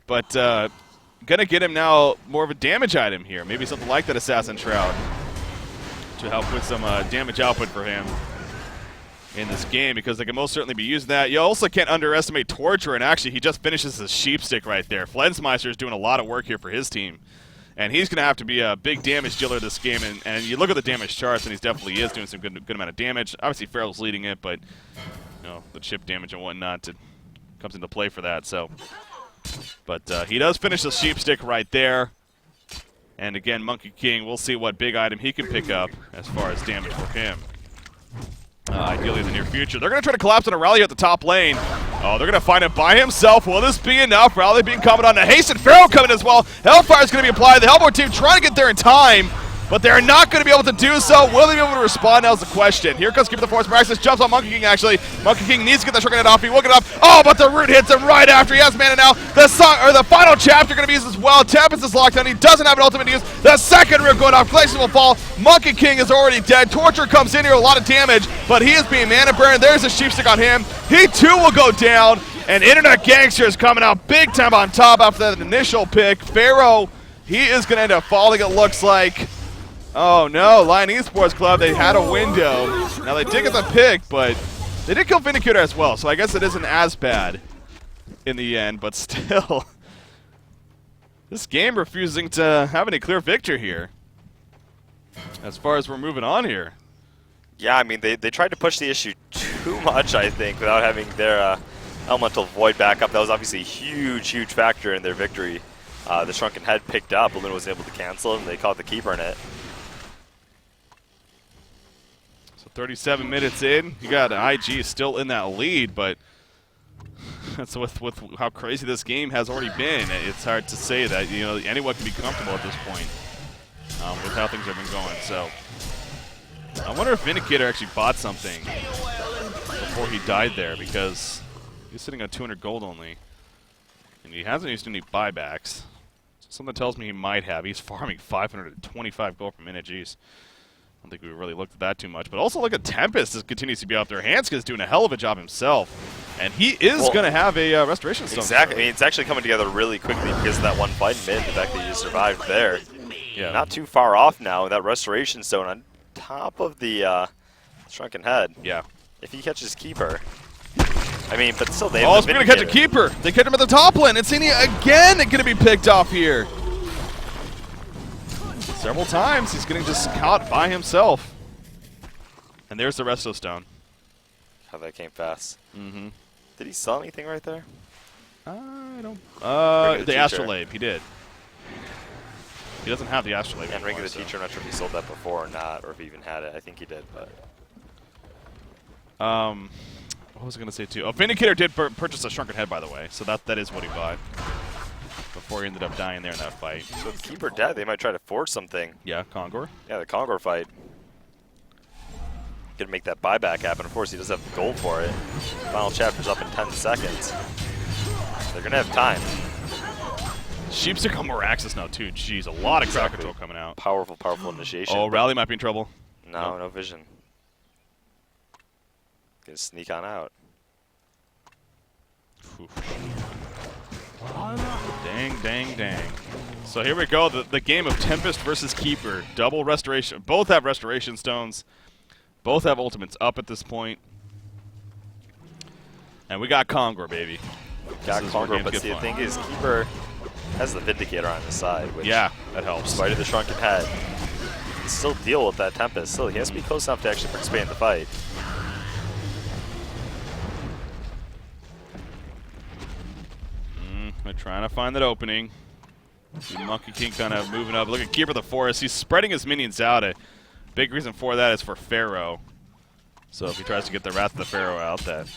But gonna get him now more of a damage item here, maybe something like that Assassin Shroud to help with some damage output for him in this game, because they can most certainly be using that. You also can't underestimate Torture, and actually he just finishes his Sheepstick right there. Flensmeister is doing a lot of work here for his team. And he's going to have to be a big damage dealer this game. And you look at the damage charts, and he definitely is doing some good amount of damage. Obviously, Pharaoh's leading it, but the chip damage and whatnot comes into play for that. So, but he does finish the Sheepstick right there. And again, Monkey King, we'll see what big item he can pick up as far as damage for him. Ideally in the near future. They're going to try to collapse on a Rally at the top lane. Oh, they're going to find it by himself. Will this be enough? Rally being commented on to hasten. Pharaoh coming as well. Hellfire's going to be applied. The Hellboy team trying to get there in time. but they're not going to be able to do so. Will they be able to respond? Now is the question. Here comes Keeper the Force. Miraxis jumps on Monkey King, actually. Monkey King needs to get the Shuriken off. He will get it off. Oh, but the root hits him right after. He has mana now. The final chapter going to be used as well. Tempest is locked down. He doesn't have an ultimate to use. The second root going off. Glacier will fall. Monkey King is already dead. Torture comes in here, a lot of damage, but he is being mana burned. There's a sheep stick on him. He too will go down. And Internet Gangster is coming out big time on top after that initial pick. Pharaoh, he is going to end up falling, it looks like. Oh no, Lion Esports Club, they had a window. Now they did get the pick, but they did kill Vindicator as well, so I guess it isn't as bad in the end, but still. This game refusing to have any clear victor here. As far as we're moving on here. Yeah, I mean, they tried to push the issue too much, I think, without having their Elemental Void back up. That was obviously a huge, huge factor in their victory. The Shrunken Head picked up, Luna was able to cancel, and they caught the Keeper in it. So 37 minutes in, you got IG still in that lead, but that's with how crazy this game has already been. It's hard to say that anyone can be comfortable at this point with how things have been going. So I wonder if Vindicator actually bought something before he died there, because he's sitting on 200 gold only, and he hasn't used any buybacks. So something tells me he might have. He's farming 525 gold per minute. Jeez. I don't think we really looked at that too much. But also look at Tempest. This continues to be off their hands because he's doing a hell of a job himself. And he is going to have a Restoration Stone. Exactly. I mean, it's actually coming together really quickly because of that one fight in mid, the fact that you survived there. Yeah. Not too far off now with that Restoration Stone on top of the Shrunken Head. Yeah. If he catches Keeper. I mean, but still, they Oh, have it's going to catch a Keeper. They catch him at the top lane. And Cini again going to be picked off here. Several times he's getting just caught by himself. And there's the Resto Stone. How that came fast. Mm-hmm. Did he sell anything right there? I don't. The Astrolabe, he did. He doesn't have the Astrolabe. And Ring of the Teacher, I'm not sure if he sold that before or not, or if he even had it. I think he did, but. What was I going to say too? Oh, Vindicator did purchase a Shrunken Head, by the way, so that is what he bought. Before he ended up dying there in that fight. So with Keeper dead, they might try to force something. Yeah, Kongor. Yeah, the Kongor fight. Gonna make that buyback happen. Of course, he does have the gold for it. Final chapter's up in 10 seconds. They're gonna have time. Sheepstick on Miraxis now too. Jeez, a lot of crowd control coming out. Powerful, powerful initiation. Oh, Rally might be in trouble. No, no vision. Gonna sneak on out. Dang, dang, dang. So here we go, the game of Tempest versus Keeper. Double restoration. Both have restoration stones. Both have ultimates up at this point. And we got Kongor, baby. Got Kongor, but see, the thing is, Keeper has the Vindicator on his side, which, yeah, that helps. in spite of the Shrunken Head, he can still deal with that Tempest. Still, he has to be close enough to actually participate in the fight. They're trying to find that opening. Monkey King kind of moving up. Look at Keeper the Forest. He's spreading his minions out. A big reason for that is for Pharaoh. So if he tries to get the Wrath of the Pharaoh out, that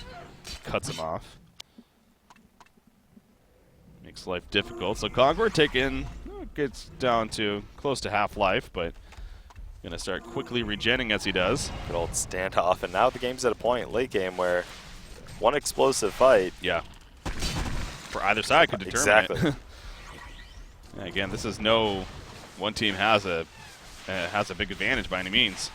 cuts him off. Makes life difficult. So Kongor gets down to close to half life, but going to start quickly regenning as he does. Good old standoff, and now the game's at a point, late game, where one explosive fight. Yeah. For either side could determine exactly. it. Yeah, again, this is no one team has a big advantage by any means.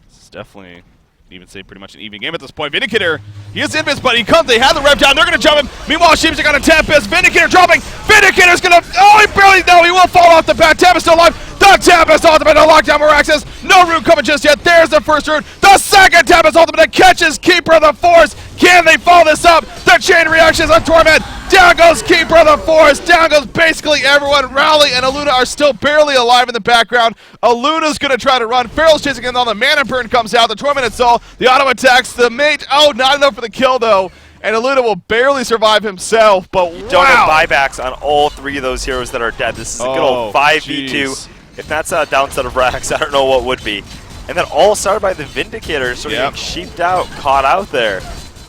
This is definitely, even say, pretty much an even game at this point. Vindicator, he is invis, but he comes. They have the rev down. They're going to jump him. Meanwhile, Sheepstick on a Tempest. Vindicator dropping. Vindicator's going to. Oh, he barely. No, he will fall off the bat. Tempest still alive. The Tempest ultimate to lock down Miraxis. No root coming just yet. There's the first root. The second Tempest ultimate that catches Keeper of the Force. Can they follow this up? The chain reactions on Torment. Down goes Keeper of the Forest. Down goes basically everyone. Rally and Aluna are still barely alive in the background. Aluna's going to try to run. Farrell's chasing him. The Mana Burn comes out. The Tormented Soul. The auto attacks. The mate. Oh, not enough for the kill, though. And Aluna will barely survive himself. But you don't have buybacks on all three of those heroes that are dead. This is a good old 5v2. If that's not a downset of Rax, I don't know what would be. And then all started by the Vindicator, sort of getting sheeped out, caught out there.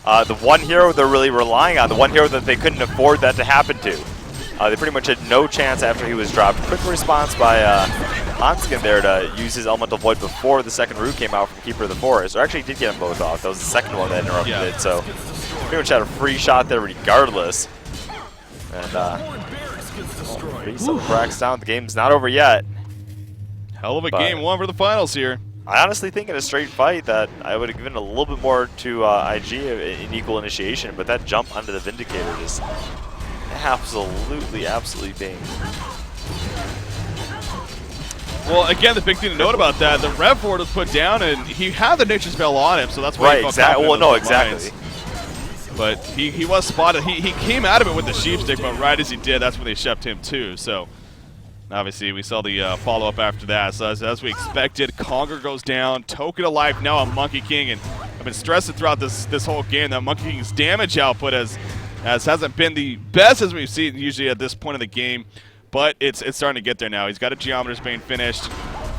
The one hero they're really relying on, the one hero that they couldn't afford that to happen to. They pretty much had no chance after he was dropped. Quick response by Hanskin there to use his Elemental Void before the second root came out from Keeper of the Forest. Or actually, he did get them both off. That was the second one that interrupted it. So pretty much had a free shot there regardless. And Brax down. The game's not over yet. Hell of a game one for the finals here. I honestly think in a straight fight that I would have given a little bit more to IG in equal initiation, but that jump onto the Vindicator just absolutely being. Well, again, the big thing to note about that, the Rev Ward was put down, and he had the Nature Spell on him, so that's why he felt confident. Well, no, exactly. But he was spotted. He came out of it with the Sheep Stick, but right as he did, that's when they shept him too. So obviously we saw the follow-up after that. So as we expected, Conger goes down, Token of Life now on Monkey King, and I've been stressing throughout this whole game that Monkey King's damage output hasn't been the best as we've seen usually at this point of the game, but it's starting to get there now. He's got a Geometer's Bane finished,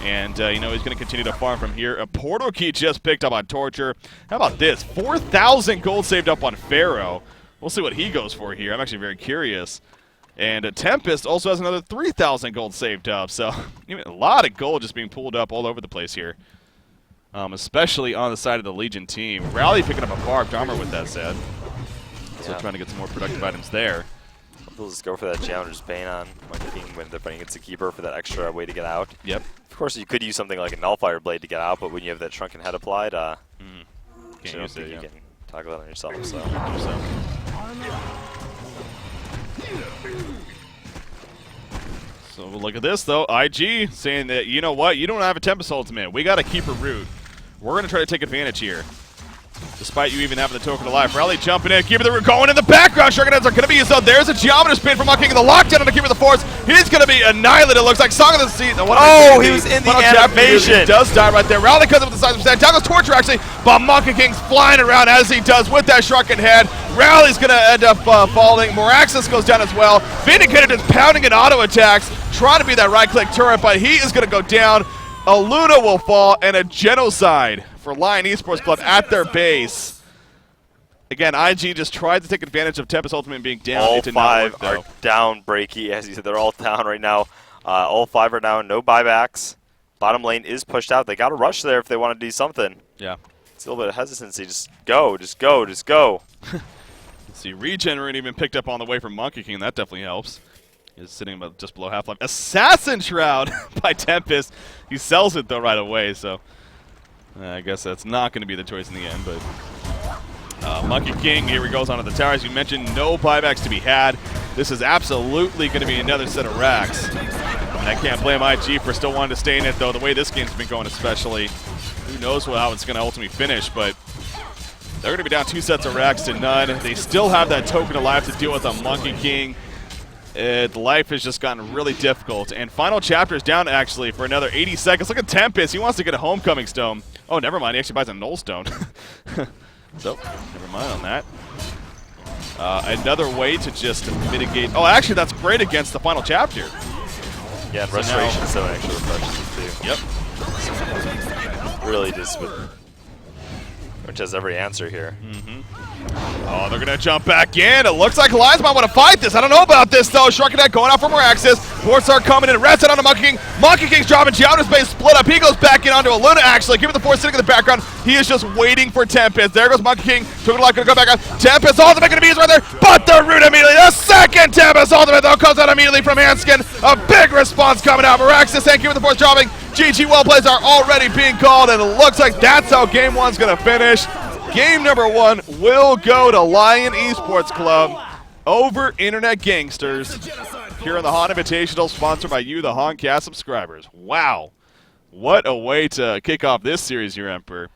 and you know, he's going to continue to farm from here. A Portal Key just picked up on Torture. How about this? 4,000 gold saved up on Pharaoh. We'll see what he goes for here. I'm actually very curious. And a Tempest also has another 3,000 gold saved up, so a lot of gold just being pulled up all over the place here, especially on the side of the Legion team. Rally picking up a Barbed Armor with that said. So trying to get some more productive items there. We'll just go for that Geometer's Bane on Monkey King when they're putting against the Keeper for that extra way to get out. Yep. Of course, you could use something like a Nullfire Blade to get out, but when you have that Shrunken Head applied, can't use it, you can toggle that on yourself. So. So look at this though, IG saying that, you know what, you don't have a Tempest Ultimate. We got to keep a root. We're going to try to take advantage here. Despite you even having the Token of Life. Rally jumping in, Keeper the Root going in the background. Shrunken Heads are going to be used up. There's a Geometer Spin from Monkey King. The lockdown on the Keeper of the Forest. He's going to be annihilated. It looks like Song of the Sea. Oh, he was in the animation. He does die right there. Rally comes up with the size of Sand. Down goes Torture actually, but Monkey King's flying around as he does with that Shrunken Head. Rally's going to end up falling. Moraxis goes down as well. Vindicator just pounding in auto attacks, trying to be that right-click turret, but he is going to go down. A Luna will fall, and a Genocide for Lion Esports Club at their base. Again, IG just tried to take advantage of Tempest Ultimate being down. All it did not five work, are down, Breaky. As you said, they're all down right now. All five are down. No buybacks. Bottom lane is pushed out. They got to rush there if they want to do something. Yeah. It's a little bit of hesitancy. Just go, just go, just go. Let's see, Regenerate even picked up on the way from Monkey King. That definitely helps. He's sitting about just below half-life. Assassin Shroud by Tempest. He sells it, though, right away, so I guess that's not going to be the choice in the end, but Monkey King, here he goes onto the tower. As you mentioned, no buybacks to be had. This is absolutely going to be another set of racks. And I can't blame IG for still wanting to stay in it, though, the way this game's been going especially. Who knows how it's going to ultimately finish, but they're going to be down 2 sets of racks to none. They still have that Token of Life to deal with on Monkey King. Life has just gotten really difficult. And final chapter is down, actually, for another 80 seconds. Look at Tempest. He wants to get a Homecoming Stone. Oh, never mind. He actually buys a Null Stone. So, never mind on that. Another way to just mitigate. Oh, actually, that's great against the final chapter. Yeah, and Restoration Stone actually refreshes it too. Yep. Really just which has every answer here. Oh, they're going to jump back in. It looks like Lions might want to fight this. I don't know about this, though. Shrunken Head going out for Moraxis. Portstar coming in. Rats it onto Monkey King. Monkey King's dropping. Geometer's Bane split up. He goes back in onto a Luna, actually. Keeping the Force sitting in the background. He is just waiting for Tempest. There goes Monkey King. Token of Life going to go back out. Tempest ultimate going to be used right there. But the root immediately. The second Tempest ultimate, though, comes out immediately from Hanskin. A big response coming out. Moraxis and Keeping the Force dropping. GG well plays are already being called, and it looks like that's how game one's going to finish. Game number 1 will go to Lion Esports Club over Internet Gangsters here on the HoN Invitational, sponsored by you, the HoNcast subscribers. Wow. What a way to kick off this series, your Emperor.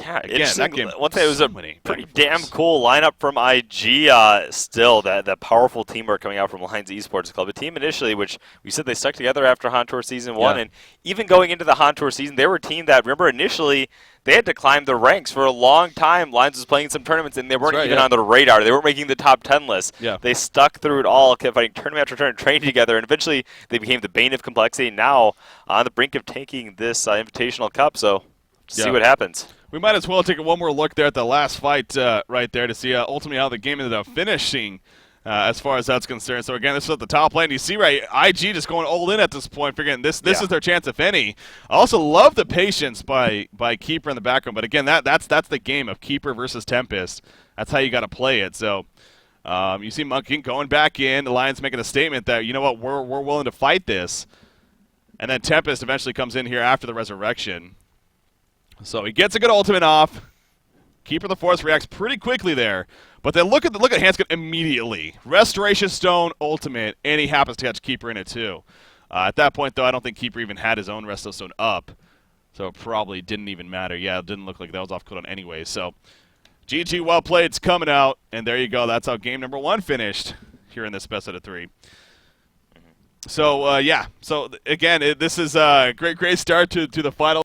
Yeah, again, that game. One thing, it was a pretty damn cool lineup from IG. Still, that powerful teamwork coming out from Lions Esports Club. A team initially, which we said they stuck together after HoN Tour Season 1, and even going into the HoN Tour season, they were a team that, remember, initially they had to climb the ranks for a long time. Lions was playing some tournaments, and they weren't even on the radar. They weren't making the top 10 list. Yeah. They stuck through it all, kept fighting tournament after tournament, training together, and eventually they became the bane of complexity. Now on the brink of taking this Invitational Cup. So see what happens. We might as well take one more look there at the last fight right there to see ultimately how the game ended up finishing. as far as that's concerned. So again, this is at the top lane. You see, right, IG just going all in at this point, figuring this is their chance, if any. I also love the patience by Keeper in the background, but again, that's the game of Keeper versus Tempest. That's how you got to play it. So you see Monkey going back in. The Lions making a statement that, you know what, we're willing to fight this. And then Tempest eventually comes in here after the resurrection. So he gets a good ultimate off. Keeper of the Forest reacts pretty quickly there. But then look at Hanskin immediately. Restoration Stone, ultimate, and he happens to catch Keeper in it too. At that point, though, I don't think Keeper even had his own Resto Stone up. So it probably didn't even matter. Yeah, it didn't look like that was off cooldown anyway. So GG, well played. It's coming out. And there you go. That's how game number 1 finished here in this best out of 3. So, yeah. So, again, this is a great start to the final.